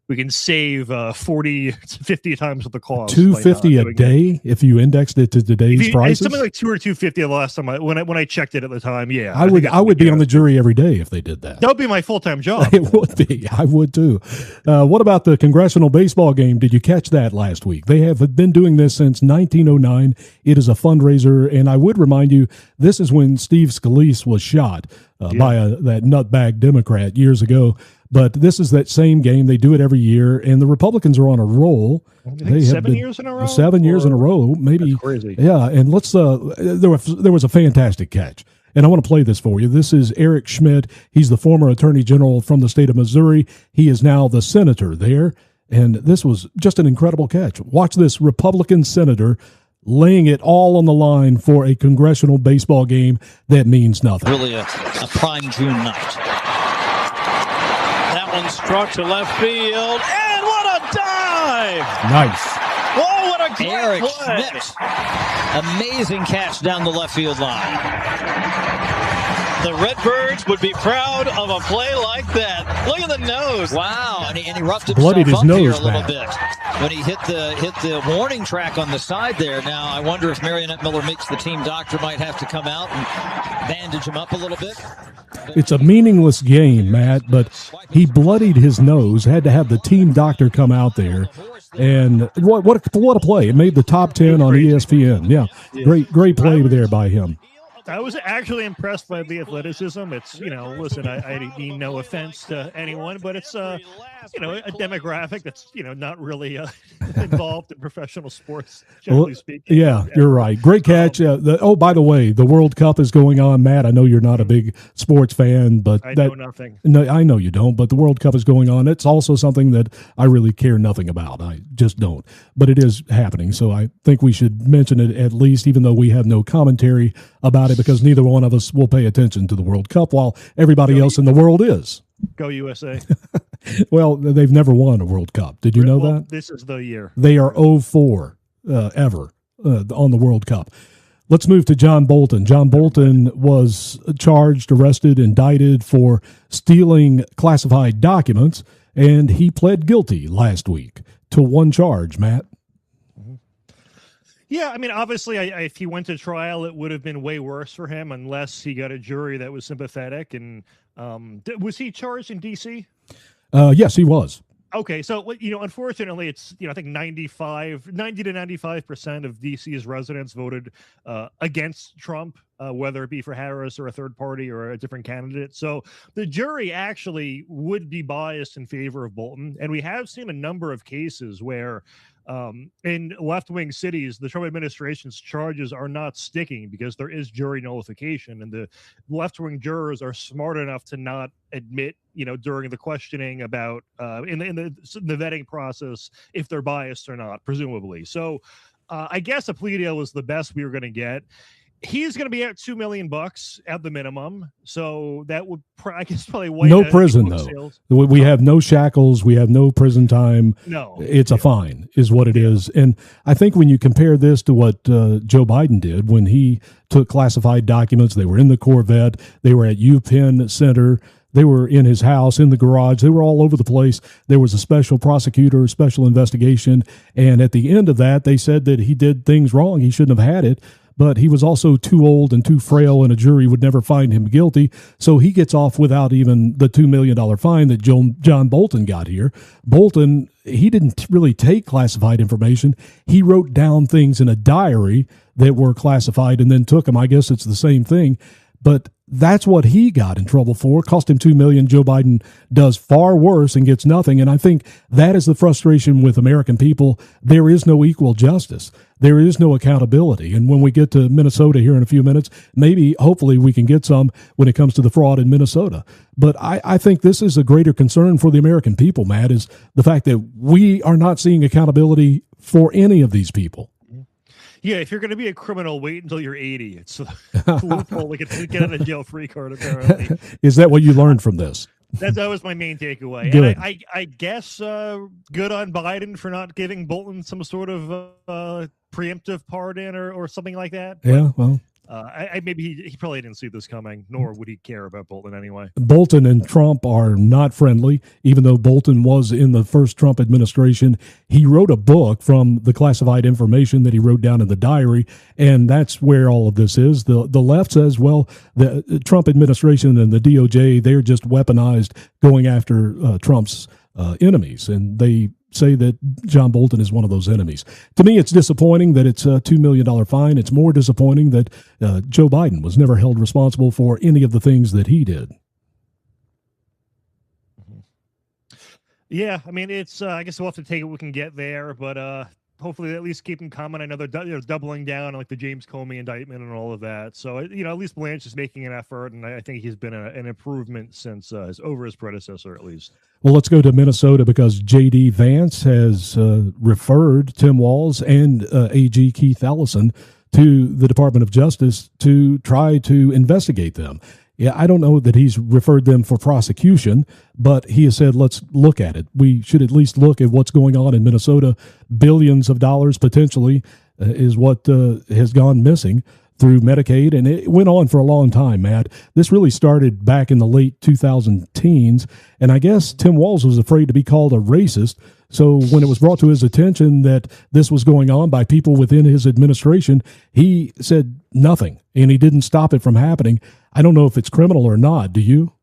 [SPEAKER 3] we can save 40 to 50 times what the cost.
[SPEAKER 2] $250 a day if you indexed it to today's prices?
[SPEAKER 3] Something like $2 or $250 the last time when I checked it at the time. Yeah,
[SPEAKER 2] I would be on the jury every day if they did that.
[SPEAKER 3] That would be my full-time job.
[SPEAKER 2] It would be. I would too. What about the congressional baseball game? Did you catch that last week? They have been doing this since 1909. It is a fundraiser, and I would remind you, this is when Steve Scalise was shot by that nutbag Democrat years ago. But this is that same game. They do it every year, and the Republicans are on a roll.
[SPEAKER 3] They have 7 years in a row?
[SPEAKER 2] 7 years in a row, maybe.
[SPEAKER 3] That's crazy.
[SPEAKER 2] Yeah, and let's. There was a fantastic catch, and I want to play this for you. This is Eric Schmidt. He's the former Attorney General from the state of Missouri. He is now the senator there, and this was just an incredible catch. Watch this Republican senator laying it all on the line for a congressional baseball game that means nothing.
[SPEAKER 10] Really a prime June night. Struck to left field, and what a dive! drive.
[SPEAKER 2] Nice.
[SPEAKER 10] Whoa, what a great
[SPEAKER 11] Eric
[SPEAKER 10] play.
[SPEAKER 11] Schmidt. Amazing catch down the left field line.
[SPEAKER 10] The Redbirds would be proud of a play like that. Look at the nose.
[SPEAKER 11] Wow, and he roughed himself
[SPEAKER 2] Bloodied his
[SPEAKER 11] up here
[SPEAKER 2] nose
[SPEAKER 11] a little
[SPEAKER 2] back.
[SPEAKER 11] bit when he hit the warning track on the side there. Now, I wonder if Marionette Miller Meeks, the team doctor, might have to come out and bandage him up a little bit.
[SPEAKER 2] It's a meaningless game, Matt, but he bloodied his nose, had to have the team doctor come out there. And what a play. It made the top 10 on ESPN. Yeah, great play there by him.
[SPEAKER 3] I was actually impressed by the athleticism. It's, listen, I mean no offense to anyone, but it's, a demographic that's, not really involved in professional sports, generally speaking.
[SPEAKER 2] Yeah, you're right. Great catch. By the way, the World Cup is going on, Matt. I know you're not a big sports fan, but
[SPEAKER 3] I know nothing.
[SPEAKER 2] No, I know you don't, but the World Cup is going on. It's also something that I really care nothing about. I just don't. But it is happening, so I think we should mention it at least, even though we have no commentary about it, because neither one of us will pay attention to the World Cup while everybody else in the world is.
[SPEAKER 3] Go USA.
[SPEAKER 2] Well, they've never won a World Cup. Did you know that?
[SPEAKER 3] This is the year.
[SPEAKER 2] They are 0-4 ever on the World Cup. Let's move to John Bolton. John Bolton was charged, arrested, indicted for stealing classified documents, and he pled guilty last week to one charge, Matt.
[SPEAKER 3] Yeah, I mean, obviously, if he went to trial, it would have been way worse for him unless he got a jury that was sympathetic. And was he charged in D.C.?
[SPEAKER 2] Yes, he was.
[SPEAKER 3] Okay, so unfortunately, it's I think 90 to 95% of DC's residents voted against Trump, whether it be for Harris or a third party or a different candidate. So the jury actually would be biased in favor of Bolton, and we have seen a number of cases where in left-wing cities, the Trump administration's charges are not sticking because there is jury nullification, and the left-wing jurors are smart enough to not admit, during the questioning about in the vetting process if they're biased or not, presumably. So I guess a plea deal was the best we were going to get. He's going to be at $2 million at the minimum, so that would, I guess, probably wipe
[SPEAKER 2] no prison though.
[SPEAKER 3] Sales.
[SPEAKER 2] We have no shackles. We have no prison time.
[SPEAKER 3] No,
[SPEAKER 2] it's a fine, is what it is. And I think when you compare this to what Joe Biden did when he took classified documents, they were in the Corvette, they were at UPenn Center. They were in his house, in the garage. They were all over the place. There was a special prosecutor, special investigation. And at the end of that, they said that he did things wrong. He shouldn't have had it. But he was also too old and too frail, and a jury would never find him guilty. So he gets off without even the $2 million fine that John Bolton got here. Bolton, he didn't really take classified information. He wrote down things in a diary that were classified and then took them. I guess it's the same thing. But that's what he got in trouble for. Cost him $2 million. Joe Biden does far worse and gets nothing. And I think that is the frustration with American people. There is no equal justice. There is no accountability. And when we get to Minnesota here in a few minutes, hopefully we can get some when it comes to the fraud in Minnesota. But I think this is a greater concern for the American people, Matt, is the fact that we are not seeing accountability for any of these people.
[SPEAKER 3] Yeah, if you're going to be a criminal, wait until you're 80. It's a loophole to get out of jail free card, apparently.
[SPEAKER 2] Is that what you learned from this?
[SPEAKER 3] That was my main takeaway.
[SPEAKER 2] Good.
[SPEAKER 3] And I guess good on Biden for not giving Bolton some sort of preemptive pardon or something like that.
[SPEAKER 2] Yeah, well.
[SPEAKER 3] Maybe he probably didn't see this coming, nor would he care about Bolton anyway.
[SPEAKER 2] Bolton and Trump are not friendly, even though Bolton was in the first Trump administration. He wrote a book from the classified information that he wrote down in the diary, and that's where all of this is. The left says, well, the Trump administration and the DOJ, they're just weaponized going after Trump's enemies, and they say that John Bolton is one of those enemies. To me, it's disappointing that it's a $2 million fine. It's more disappointing that Joe Biden was never held responsible for any of the things that he did.
[SPEAKER 3] Yeah, I mean, it's. I guess we'll have to take what we can get there, but hopefully they at least keep him coming. I know they're doubling down on like the James Comey indictment and all of that. So at least Blanche is making an effort, and I think he's been an improvement since over his predecessor, at least.
[SPEAKER 2] Well, let's go to Minnesota because J.D. Vance has referred Tim Walz and AG Keith Ellison to the Department of Justice to try to investigate them. Yeah, I don't know that he's referred them for prosecution, but he has said, let's look at it. We should at least look at what's going on in Minnesota. Billions of dollars potentially is what has gone missing through Medicaid, and it went on for a long time, Matt. This really started back in the late 2010s, and I guess Tim Walz was afraid to be called a racist, so when it was brought to his attention that this was going on by people within his administration, he said nothing, and he didn't stop it from happening. I don't know if it's criminal or not. Do you?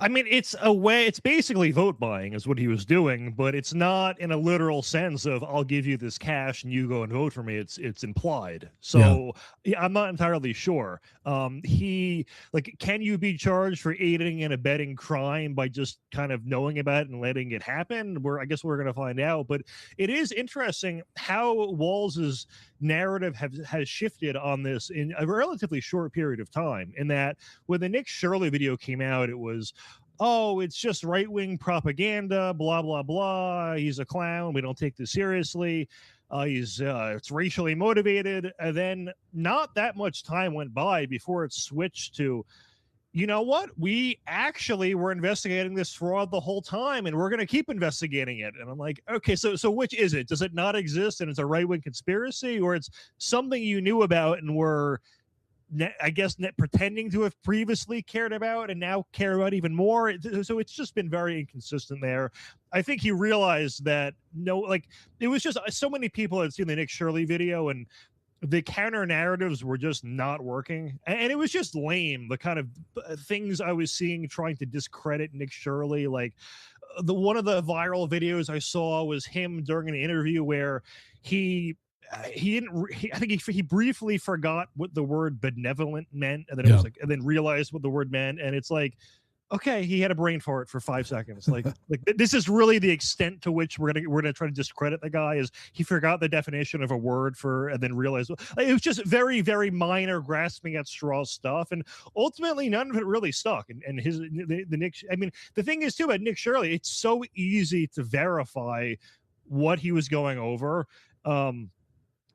[SPEAKER 3] I mean, it's a way, it's basically vote buying is what he was doing, but it's not in a literal sense of I'll give you this cash and you go and vote for me. It's implied. So yeah, I'm not entirely sure. Can you be charged for aiding and abetting crime by just kind of knowing about it and letting it happen? I guess we're going to find out, but it is interesting how Walz's narrative has shifted on this in a relatively short period of time, in that when the Nick Shirley video came out, it was, oh, it's just right-wing propaganda, blah, blah, blah. He's a clown. We don't take this seriously. It's racially motivated. And then not that much time went by before it switched to, you know what? We actually were investigating this fraud the whole time, and we're going to keep investigating it. And I'm like, okay, so which is it? Does it not exist and it's a right-wing conspiracy, or it's something you knew about and were, I guess, pretending to have previously cared about and now care about even more? So it's just been very inconsistent there. I think he realized that it was just so many people had seen the Nick Shirley video, and the counter narratives were just not working, and it was just lame. The kind of things I was seeing trying to discredit Nick Shirley, like one of the viral videos I saw was him during an interview where he briefly forgot what the word benevolent meant, and then it was like, and then realized what the word meant, and it's like, okay, he had a brain fart for 5 seconds. Like this is really the extent to which we're gonna try to discredit the guy, is he forgot the definition of a word and then realized it was just very, very minor, grasping at straw stuff, and ultimately none of it really stuck. And the Nick, I mean, the thing is too about Nick Shirley, it's so easy to verify what he was going over.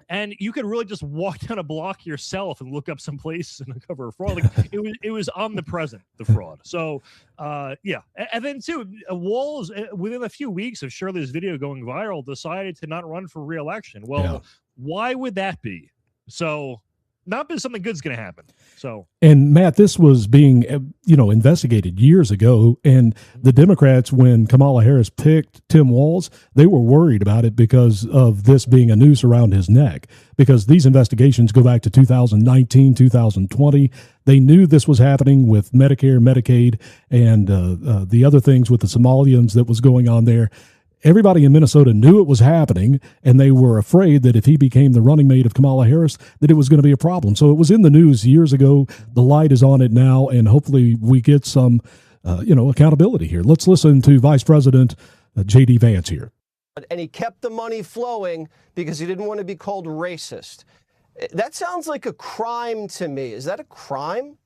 [SPEAKER 3] And you could really just walk down a block yourself and look up some place and uncover a fraud. Like it was omnipresent, the fraud. So, yeah. And then too, Walz, within a few weeks of Shirley's video going viral, decided to not run for re-election. Well, why would that be? So, not been something good's going to happen. So,
[SPEAKER 2] and Matt, this was being, investigated years ago, and the Democrats, when Kamala Harris picked Tim Walz, they were worried about it because of this being a noose around his neck, because these investigations go back to 2019, 2020. They knew this was happening with Medicare, Medicaid, and the other things with the Somalians that was going on there. Everybody in Minnesota knew it was happening, and they were afraid that if he became the running mate of Kamala Harris, that it was going to be a problem. So it was in the news years ago. The light is on it now, and hopefully we get some, accountability here. Let's listen to Vice President J.D. Vance here.
[SPEAKER 4] And he kept the money flowing because he didn't want to be called racist. That sounds like a crime to me. Is that a crime?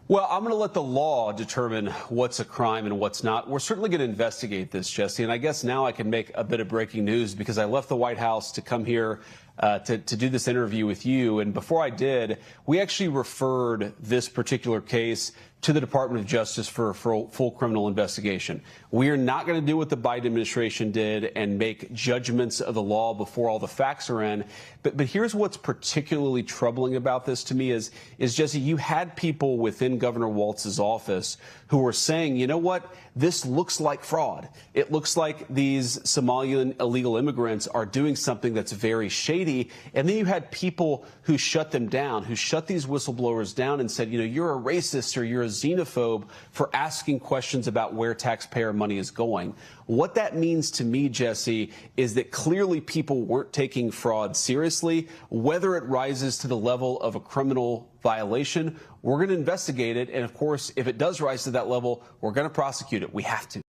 [SPEAKER 12] Well, I'm going to let the law determine what's a crime and what's not. We're certainly going to investigate this, Jesse, and I guess now I can make a bit of breaking news because I left the White House to come here to do this interview with you. And before I did, we actually referred this particular case to the Department of Justice for a full criminal investigation. We are not going to do what the Biden administration did and make judgments of the law before all the facts are in. But here's what's particularly troubling about this to me is Jesse, you had people within Governor Walz's office who were saying, you know what, this looks like fraud. It looks like these Somalian illegal immigrants are doing something that's very shady. And then you had people who shut them down, who shut these whistleblowers down and said, you're a racist or you're a xenophobe for asking questions about where taxpayer money is going. What that means to me, Jesse, is that clearly people weren't taking fraud seriously. Whether it rises to the level of a criminal violation, we're going to investigate it. And of course, if it does rise to that level, we're going to prosecute it. We have to.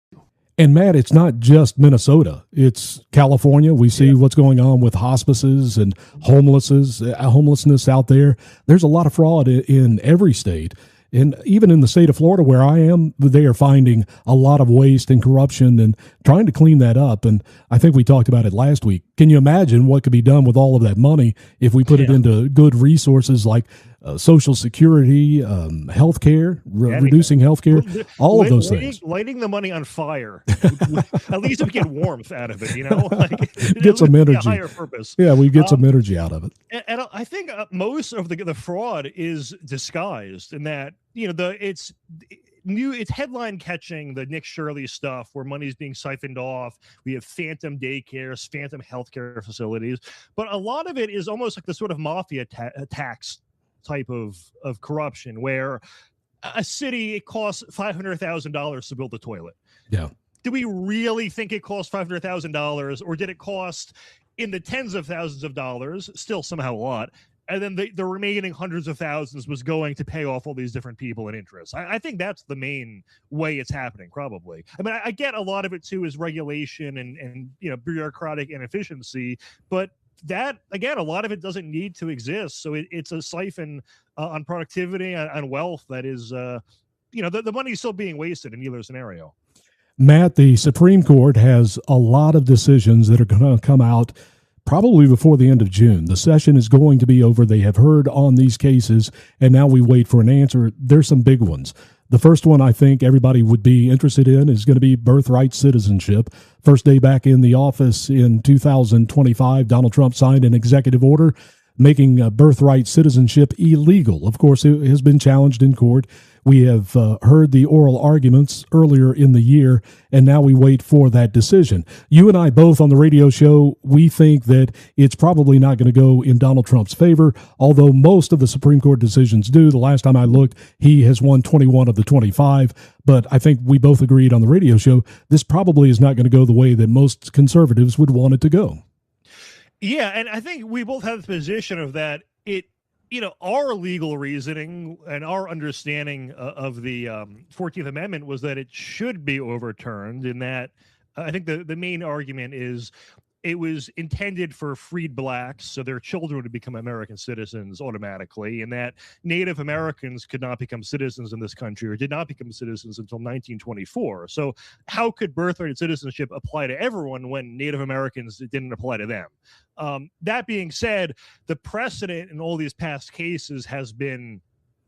[SPEAKER 2] And Matt, it's not just Minnesota. It's California. We see what's going on with hospices and homelessness out there. There's a lot of fraud in every state. And even in the state of Florida, where I am, they are finding a lot of waste and corruption and trying to clean that up. And I think we talked about it last week. Can you imagine what could be done with all of that money if we put it into good resources like Social Security, health care, reducing health care, all of those things.
[SPEAKER 3] Lighting the money on fire. At least we get warmth out of it, Like,
[SPEAKER 2] get some energy.
[SPEAKER 3] A higher purpose.
[SPEAKER 2] Yeah, we get some energy out of it.
[SPEAKER 3] And I think most of the fraud is disguised in that, it's headline catching, the Nick Shirley stuff where money's being siphoned off. We have phantom daycares, phantom healthcare facilities, but a lot of it is almost like the sort of mafia tax type of corruption where a city, it costs $500,000 to build a toilet.
[SPEAKER 2] Yeah.
[SPEAKER 3] Do we really think it cost $500,000, or did it cost in the tens of thousands of dollars, still somehow a lot, and then the remaining hundreds of thousands was going to pay off all these different people and interests? I think that's the main way it's happening, probably. I mean, I get a lot of it, too, is regulation and bureaucratic inefficiency, but that, again, a lot of it doesn't need to exist. So it's a siphon on productivity, on wealth that is, the money is still being wasted in either scenario.
[SPEAKER 2] Matt, the Supreme Court has a lot of decisions that are going to come out probably before the end of June. The session is going to be over. They have heard on these cases, and now we wait for an answer. There's some big ones. The first one I think everybody would be interested in is going to be birthright citizenship. First day back in the office in 2025, Donald Trump signed an executive order making birthright citizenship illegal. Of course, it has been challenged in court. We have heard the oral arguments earlier in the year, and now we wait for that decision. You and I both on the radio show, we think that it's probably not going to go in Donald Trump's favor, although most of the Supreme Court decisions do. The last time I looked, he has won 21 of the 25, but I think we both agreed on the radio show, this probably is not going to go the way that most conservatives would want it to go.
[SPEAKER 3] Yeah, and I think we both have the position of that our legal reasoning and our understanding of the 14th Amendment was that it should be overturned, in that I think the main argument is it was intended for freed blacks, so their children would become American citizens automatically, and that Native Americans could not become citizens in this country, or did not become citizens until 1924. So how could birthright citizenship apply to everyone when Native Americans, it didn't apply to them? That being said, the precedent in all these past cases has been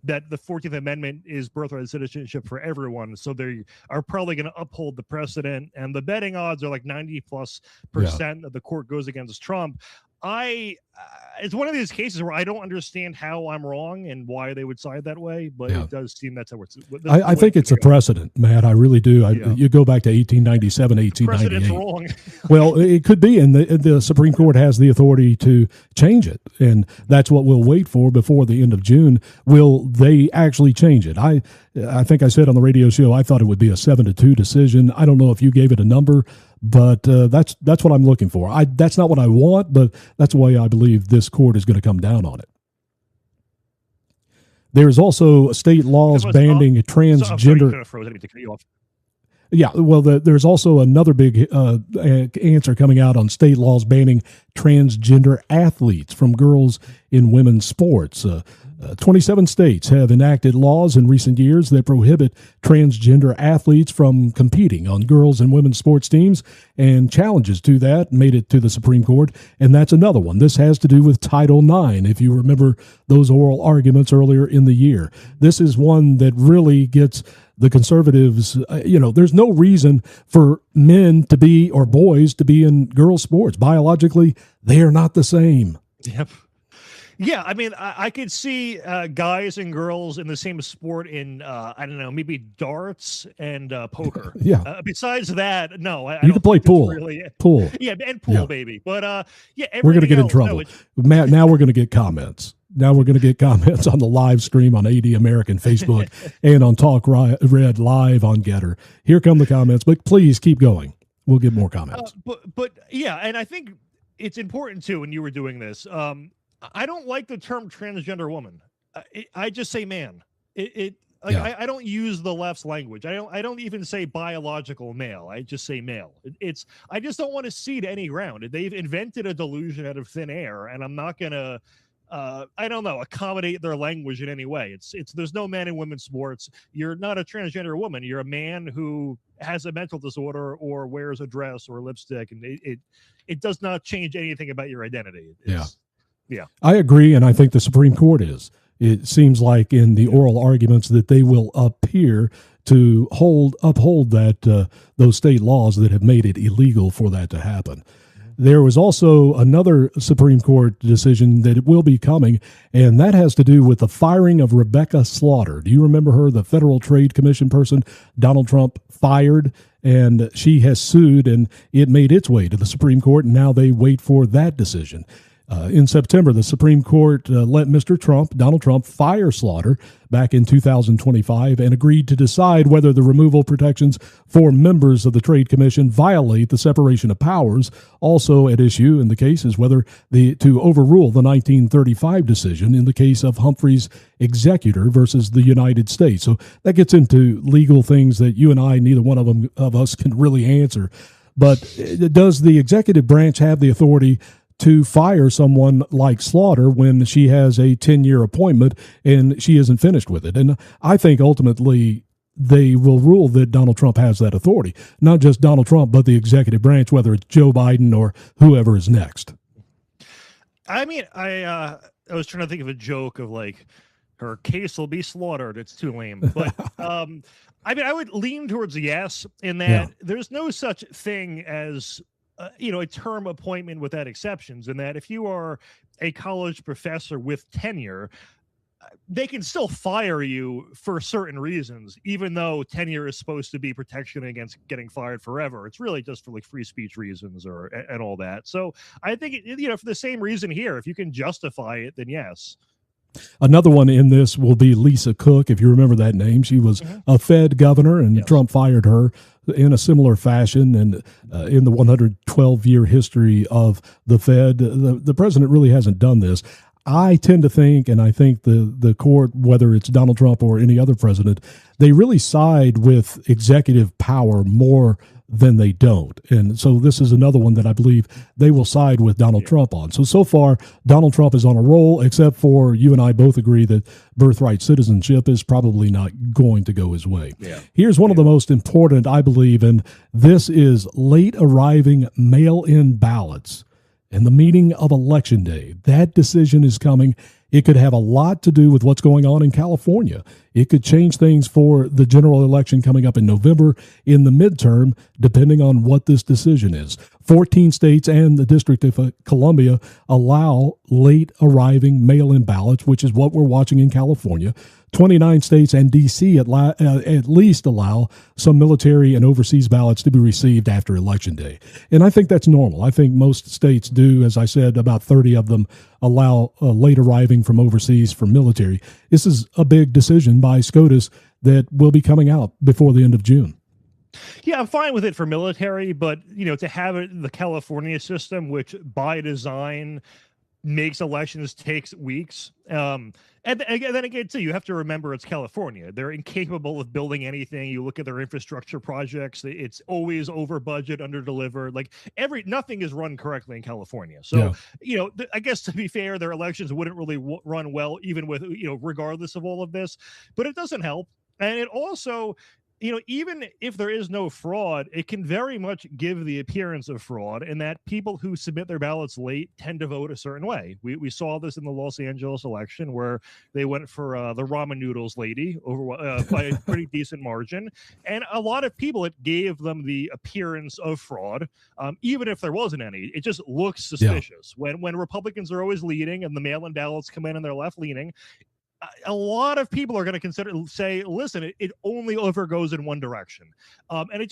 [SPEAKER 3] that the 14th Amendment is birthright citizenship for everyone. So they are probably going to uphold the precedent, and the betting odds are like 90+% that the court goes against Trump. It's one of these cases where I don't understand how I'm wrong and why they would side that way, but it does seem that's how it's.
[SPEAKER 2] I think it's a precedent, Matt. I really do. You go back to 1897, 1898.
[SPEAKER 3] Precedent's wrong.
[SPEAKER 2] Well, it could be, and the Supreme Court has the authority to change it, and that's what we'll wait for before the end of June. Will they actually change it? I think I said on the radio show I thought it would be a 7-2 decision. I don't know if you gave it a number, but that's what I'm looking for. That's not what I want, but that's the way I believe this court is going to come down on it. There's also state laws banning transgender. Yeah, well, there's also another big answer coming out on state laws banning transgender athletes from girls in women's sports. 27 states have enacted laws in recent years that prohibit transgender athletes from competing on girls and women's sports teams, and challenges to that made it to the Supreme Court, and that's another one. This has to do with Title IX, if you remember those oral arguments earlier in the year. This is one that really gets the conservatives, there's no reason for men to be, or boys to be, in girls' sports. Biologically, they are not the same.
[SPEAKER 3] Yep. Yeah, I mean, I could see guys and girls in the same sport in, I don't know, maybe darts and poker.
[SPEAKER 2] Yeah.
[SPEAKER 3] Besides that, no.
[SPEAKER 2] You can play pool. Pool.
[SPEAKER 3] Yeah, and pool, baby. But,
[SPEAKER 2] we're going to get in trouble. Matt, now we're going to get comments. Now we're going to get comments on the live stream on AD American Facebook and on Talk Red Live on Getter. Here come the comments, but please keep going. We'll get more comments.
[SPEAKER 3] But yeah, and I think it's important, too, when you were doing this, I don't like the term transgender woman. I just say man. I don't use the left's language. I don't even say biological male. I just say male. I just don't want to cede any ground. They've invented a delusion out of thin air, and I'm not gonna accommodate their language in any way. There's no man in women's sports. You're not a transgender woman. You're a man who has a mental disorder or wears a dress or lipstick, and it does not change anything about your identity. Yeah,
[SPEAKER 2] I agree, and I think the Supreme Court is it seems like in the oral arguments that they will appear to uphold that those state laws that have made it illegal for that to happen. There was also another Supreme Court decision that will be coming, and that has to do with the firing of Rebecca Slaughter. Do you remember her, the Federal Trade Commission person Donald Trump fired? And she has sued, and it made its way to the Supreme Court, and now they wait for that decision. In September, the Supreme Court let Mr. Trump, Donald Trump, fire Slaughter back in 2025 and agreed to decide whether the removal protections for members of the Trade Commission violate the separation of powers. Also at issue in the case is whether to overrule the 1935 decision in the case of Humphrey's executor versus the United States. So that gets into legal things that you and I, neither one of us can really answer. But does the executive branch have the authority to fire someone like Slaughter when she has a 10-year appointment and she isn't finished with it? And I think ultimately they will rule that Donald Trump has that authority. Not just Donald Trump, but the executive branch, whether it's Joe Biden or whoever is next.
[SPEAKER 3] I mean, I was trying to think of a joke of like, her case will be slaughtered. It's too lame. But I mean, I would lean towards yes in that there's no such thing as a term appointment without exceptions, in that if you are a college professor with tenure, they can still fire you for certain reasons, even though tenure is supposed to be protection against getting fired forever. It's really just for like free speech reasons and all that. So I think, for the same reason here, if you can justify it, then yes.
[SPEAKER 2] Another one in this will be Lisa Cook, if you remember that name. She was a Fed governor, and Trump fired her in a similar fashion. And in the 112-year history of the Fed, the president really hasn't done this. I tend to think, and I think the court, whether it's Donald Trump or any other president, they really side with executive power more than they don't. And so this is another one that I believe they will side with Donald Trump on. So far, Donald Trump is on a roll, except for you and I both agree that birthright citizenship is probably not going to go his way. Here's one of the most important, I believe, and this is late arriving mail-in ballots and the meeting of Election Day. That decision is coming. It could have a lot to do with what's going on in California. It could change things for the general election coming up in November, in the midterm, depending on what this decision is. 14 states and the District of Columbia allow late arriving mail-in ballots, which is what we're watching in California. 29 states and D.C. at least allow some military and overseas ballots to be received after Election Day. And I think that's normal. I think most states do. As I said, about 30 of them allow late arriving from overseas for military. This is a big decision by SCOTUS that will be coming out before the end of June.
[SPEAKER 3] Yeah, I'm fine with it for military, but, to have it the California system, which by design makes elections takes weeks. And then again, too, you have to remember it's California. They're incapable of building anything. You look at their infrastructure projects; it's always over budget, under delivered. Like nothing is run correctly in California. So, I guess to be fair, their elections wouldn't really run well, even with regardless of all of this. But it doesn't help, and it also, even if there is no fraud, it can very much give the appearance of fraud, in that people who submit their ballots late tend to vote a certain way. We saw this in the Los Angeles election, where they went for the ramen noodles lady over by a pretty decent margin. And a lot of people, it gave them the appearance of fraud, even if there wasn't any. It just looks suspicious. When Republicans are always leading and the mail-in ballots come in and they're left-leaning, a lot of people are going to say, listen, it only ever goes in one direction. And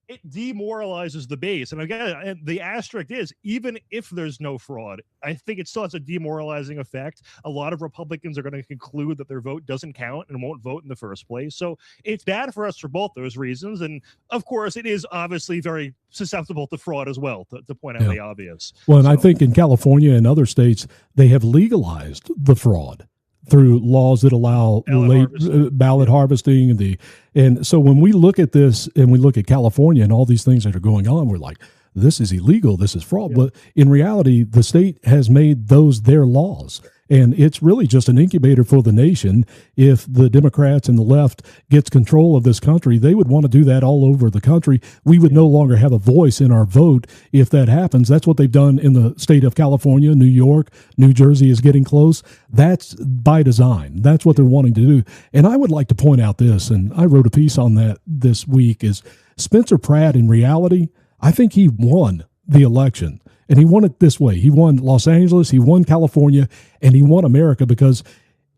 [SPEAKER 3] it demoralizes the base. And again, the asterisk is, even if there's no fraud, I think it still has a demoralizing effect. A lot of Republicans are going to conclude that their vote doesn't count and won't vote in the first place. So it's bad for us for both those reasons. And of course, it is obviously very susceptible to fraud as well, to point out the obvious.
[SPEAKER 2] Well, and I think in California and other states, they have legalized the fraud through laws that allow ballot harvesting. And so when we look at this and we look at California and all these things that are going on, we're like, this is illegal, this is fraud. But in reality, the state has made those their laws. And it's really just an incubator for the nation. If the Democrats and the left gets control of this country, they would want to do that all over the country. We would no longer have a voice in our vote if that happens. That's what they've done in the state of California, New York, New Jersey is getting close. That's by design. That's what they're wanting to do. And I would like to point out this, and I wrote a piece on that this week, is Spencer Pratt, in reality, I think he won the election. And he won it this way. He won Los Angeles, he won California, and he won America, because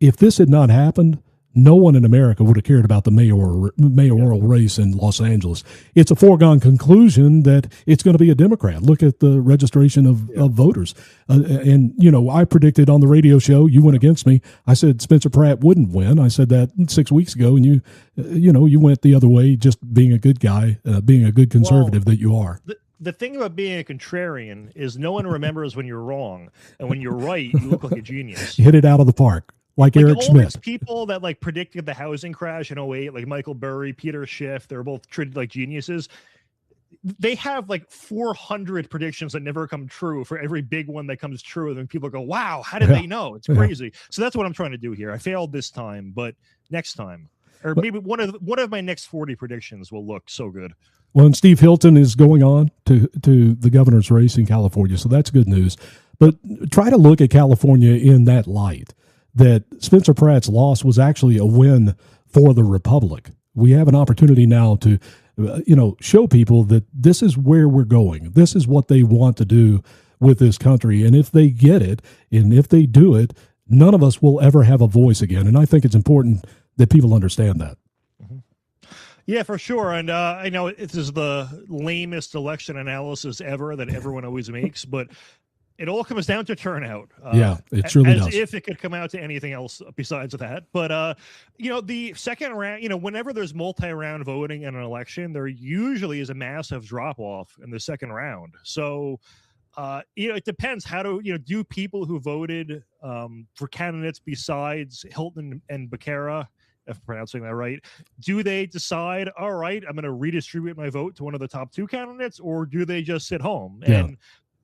[SPEAKER 2] if this had not happened, no one in America would have cared about the mayoral race in Los Angeles. It's a foregone conclusion that it's going to be a Democrat. Look at the registration of voters. And, you know, I predicted on the radio show, you went against me. I said Spencer Pratt wouldn't win. I said that 6 weeks ago, and you went the other way, just being a good guy, being a good conservative that you are.
[SPEAKER 3] The thing about being a contrarian is no one remembers when you're wrong, and when you're right, you look like a genius.
[SPEAKER 2] You hit it out of the park, like Eric
[SPEAKER 3] all these
[SPEAKER 2] Schmidt.
[SPEAKER 3] people that like predicted the housing crash in 08, like Michael Burry, Peter Schiff, they're both treated like geniuses. They have like 400 predictions that never come true for every big one that comes true. And then people go, wow, how did they know? It's crazy. So that's what I'm trying to do here. I failed this time, but next time, or maybe one of my next 40 predictions will look so good.
[SPEAKER 2] Well, and Steve Hilton is going on to the governor's race in California, so that's good news. But try to look at California in that light, that Spencer Pratt's loss was actually a win for the Republic. We have an opportunity now to, show people that this is where we're going. This is what they want to do with this country. And if they get it, and if they do it, none of us will ever have a voice again. And I think it's important that people understand that.
[SPEAKER 3] Yeah, for sure. And I know this is the lamest election analysis ever that everyone always makes, but it all comes down to turnout.
[SPEAKER 2] It truly does.
[SPEAKER 3] As if it could come out to anything else besides that. But, the second round, whenever there's multi-round voting in an election, there usually is a massive drop-off in the second round. So, it depends. Do people who voted for candidates besides Hilton and Becerra, if I'm pronouncing that right, do they decide, all right, I'm going to redistribute my vote to one of the top two candidates, or do they just sit home?
[SPEAKER 2] Yeah.
[SPEAKER 3] And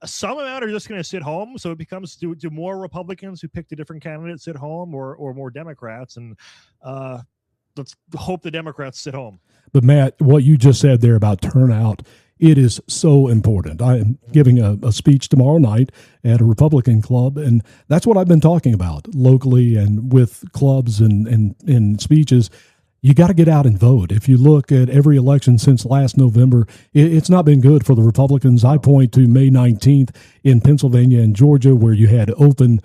[SPEAKER 3] some amount are just going to sit home. So it becomes, do more Republicans who picked a different candidate sit home, or more Democrats? And let's hope the Democrats sit home.
[SPEAKER 2] But Matt, what you just said there about turnout, it is so important. I am giving a speech tomorrow night at a Republican club, and that's what I've been talking about locally and with clubs and speeches. You got to get out and vote. If you look at every election since last November, it's not been good for the Republicans. I point to May 19th in Pennsylvania and Georgia, where you had open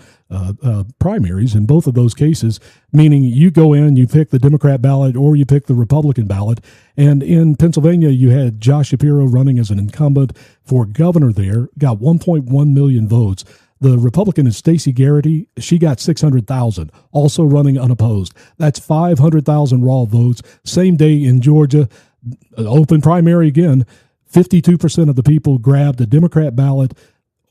[SPEAKER 2] primaries in both of those cases, meaning you go in, you pick the Democrat ballot or you pick the Republican ballot. And in Pennsylvania, you had Josh Shapiro running as an incumbent for governor there, got 1.1 million votes. The Republican is Stacey Garrity. She got 600,000, also running unopposed. That's 500,000 raw votes. Same day in Georgia, open primary again, 52% of the people grabbed a Democrat ballot,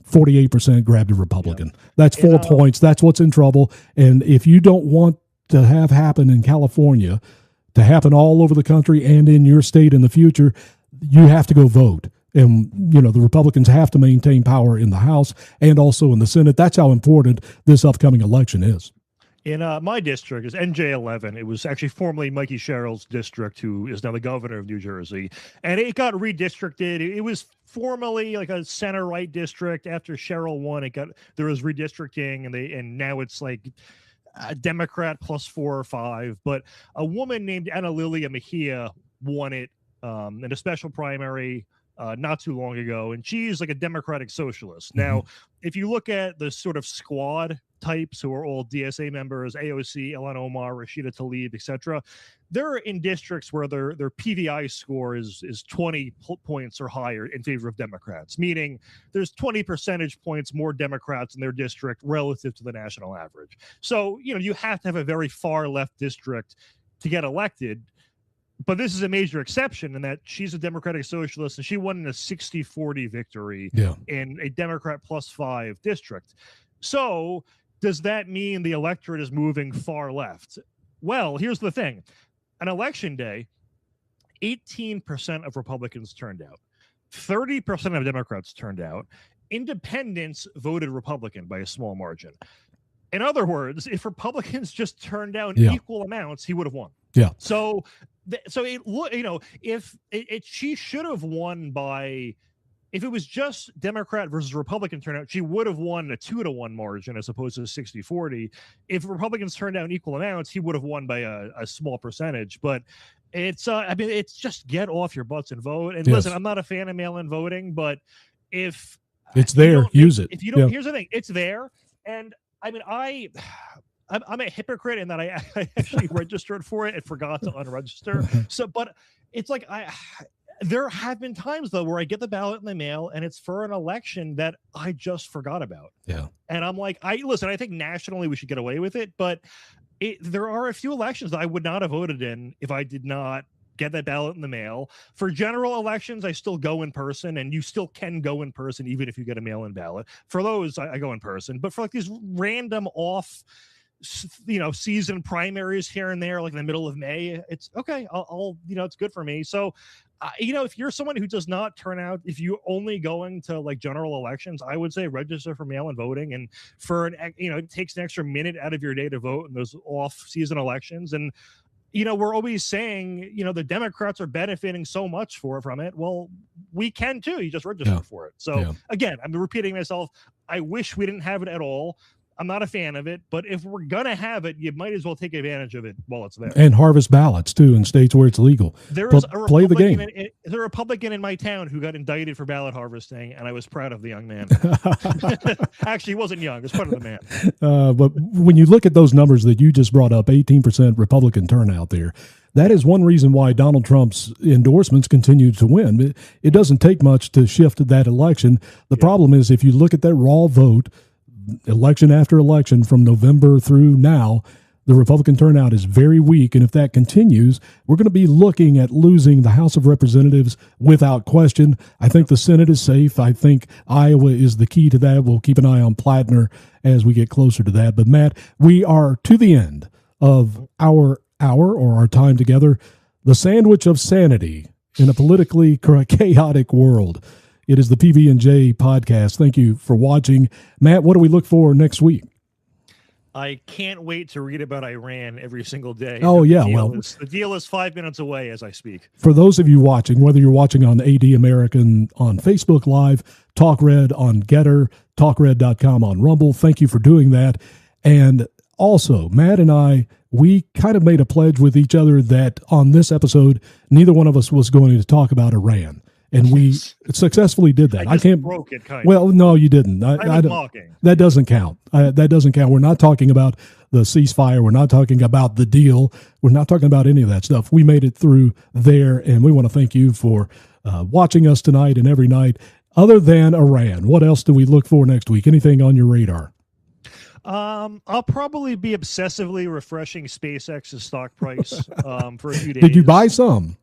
[SPEAKER 2] 48% grabbed a Republican. That's 4 points. That's what's in trouble. And if you don't want to have happen in California, to happen all over the country and in your state in the future, you have to go vote. And, the Republicans have to maintain power in the House and also in the Senate. That's how important this upcoming election is.
[SPEAKER 3] In my district is NJ11. It was actually formerly Mikey Sherrill's district, who is now the governor of New Jersey. And it got redistricted. It was formerly like a center-right district. After Sherrill won, there was redistricting, and now it's like a Democrat plus 4 or 5. But a woman named Ana Lilia Mejia won it in a special primary not too long ago, and she's like a Democratic socialist. Now, if you look at the sort of squad types who are all DSA members, AOC, Ilhan Omar, Rashida Tlaib, etc., they're in districts where their PVI score is 20 points or higher in favor of Democrats, meaning there's 20 percentage points more Democrats in their district relative to the national average. So, you have to have a very far left district to get elected. But this is a major exception in that she's a Democratic socialist, and she won in a 60-40 victory in a Democrat plus 5 district. So does that mean the electorate is moving far left? Well, here's the thing. On election day, 18% of Republicans turned out. 30% of Democrats turned out. Independents voted Republican by a small margin. In other words, if Republicans just turned down
[SPEAKER 2] Yeah.
[SPEAKER 3] equal amounts, he would have won.
[SPEAKER 2] Yeah.
[SPEAKER 3] So if she should have won by, if it was just Democrat versus Republican turnout, she would have won a 2-to-1 margin as opposed to 60-40. If Republicans turned down equal amounts, he would have won by a small percentage. But it's it's just get off your butts and vote. And listen, I'm not a fan of mail-in voting, but if
[SPEAKER 2] it's there, use it.
[SPEAKER 3] If you don't, here's the thing, it's there. And I mean, I'm a hypocrite in that I actually registered for it and forgot to unregister. So, but it's like there have been times though where I get the ballot in the mail and it's for an election that I just forgot about.
[SPEAKER 2] Yeah.
[SPEAKER 3] And I'm like, I think nationally we should get away with it, but there are a few elections that I would not have voted in if I did not get that ballot in the mail. For general elections, I still go in person, and you still can go in person even if you get a mail-in ballot. For those, I go in person. But for like these random off, season primaries here and there, like in the middle of May, it's okay. I'll it's good for me. So, if you're someone who does not turn out, if you're only going to like general elections, I would say register for mail-in voting. And for it takes an extra minute out of your day to vote in those off-season elections. And we're always saying, the Democrats are benefiting so much from it. Well, we can too. You just register for it. So again, I'm repeating myself. I wish we didn't have it at all. I'm not a fan of it, but if we're going to have it, you might as well take advantage of it while it's there.
[SPEAKER 2] And harvest ballots too in states where it's legal. Play the game.
[SPEAKER 3] There's a Republican in my town who got indicted for ballot harvesting, and I was proud of the young man. Actually, he wasn't young. He was proud of the man.
[SPEAKER 2] But when you look at those numbers that you just brought up, 18% Republican turnout there, that is one reason why Donald Trump's endorsements continue to win. It doesn't take much to shift that election. The problem is if you look at that raw vote, election after election from November through now, the Republican turnout is very weak. And if that continues, we're going to be looking at losing the House of Representatives without question. I think the Senate is safe. I think Iowa is the key to that. We'll keep an eye on Plattner as we get closer to that. But Matt, we are to the end of our hour or our time together. The sandwich of sanity in a politically chaotic world. It is the PB&J podcast. Thank you for watching. Matt, what do we look for next week?
[SPEAKER 3] I can't wait to read about Iran every single day.
[SPEAKER 2] Oh, yeah.
[SPEAKER 3] The deal is 5 minutes away as I speak.
[SPEAKER 2] For those of you watching, whether you're watching on AD American on Facebook Live, Talk Red on Getter, TalkRed.com on Rumble, thank you for doing that. And also, Matt and I, we kind of made a pledge with each other that on this episode, neither one of us was going to talk about Iran. And we successfully did that.
[SPEAKER 3] I can't broke it, kind of.
[SPEAKER 2] Well, no, you didn't. I don't,
[SPEAKER 3] mocking.
[SPEAKER 2] That doesn't count. That doesn't count. We're not talking about the ceasefire. We're not talking about the deal. We're not talking about any of that stuff. We made it through there, and we want to thank you for watching us tonight and every night. Other than Iran, what else do we look for next week? Anything on your radar?
[SPEAKER 3] I'll probably be obsessively refreshing SpaceX's stock price for a few days.
[SPEAKER 2] Did you buy some?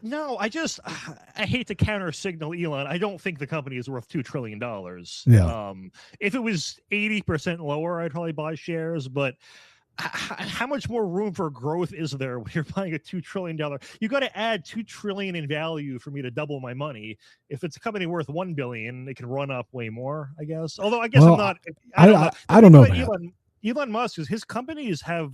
[SPEAKER 3] No, I hate to counter signal Elon. I don't think the company is worth $2 trillion.
[SPEAKER 2] Yeah.
[SPEAKER 3] If it was 80% lower, I'd probably buy shares, but how much more room for growth is there when you're buying a $2 trillion? You got to add $2 trillion in value for me to double my money. If it's a company worth $1 billion, it can run up way more, I guess. Although I guess I'm not.
[SPEAKER 2] I don't know.
[SPEAKER 3] Elon Musk, his companies have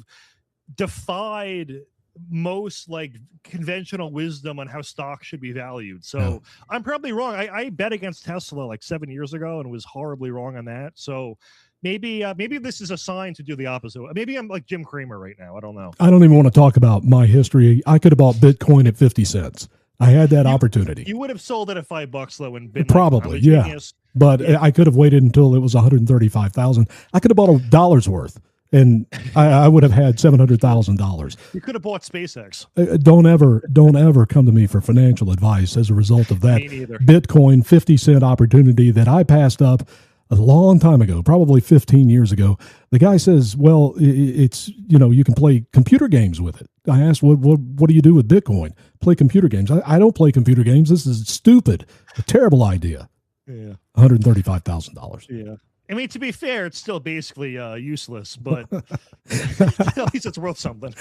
[SPEAKER 3] defied most like conventional wisdom on how stock should be valued. So I'm probably wrong. I bet against Tesla like 7 years ago and was horribly wrong on that. So maybe this is a sign to do the opposite. Maybe I'm like Jim Cramer right now. I don't know.
[SPEAKER 2] I don't even want to talk about my history. I could have bought Bitcoin at 50 cents. I had that opportunity.
[SPEAKER 3] You would have sold it at $5 though and been
[SPEAKER 2] probably,
[SPEAKER 3] like,
[SPEAKER 2] yeah. But I could have waited until it was 135,000. I could have bought $1 worth. And I would have had $700,000.
[SPEAKER 3] You could have bought SpaceX.
[SPEAKER 2] Don't ever come to me for financial advice as a result of that.
[SPEAKER 3] Me neither.
[SPEAKER 2] Bitcoin 50-cent opportunity that I passed up a long time ago, probably 15 years ago. The guy says, well, it's, you can play computer games with it. I asked, what do you do with Bitcoin? Play computer games. I don't play computer games. This is stupid. A terrible idea.
[SPEAKER 3] Yeah.
[SPEAKER 2] $135,000.
[SPEAKER 3] Yeah. I mean, to be fair, it's still basically useless, but at least it's worth something.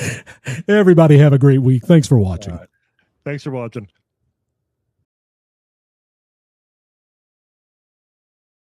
[SPEAKER 2] Everybody have a great week. Thanks for watching.
[SPEAKER 3] Thanks for watching.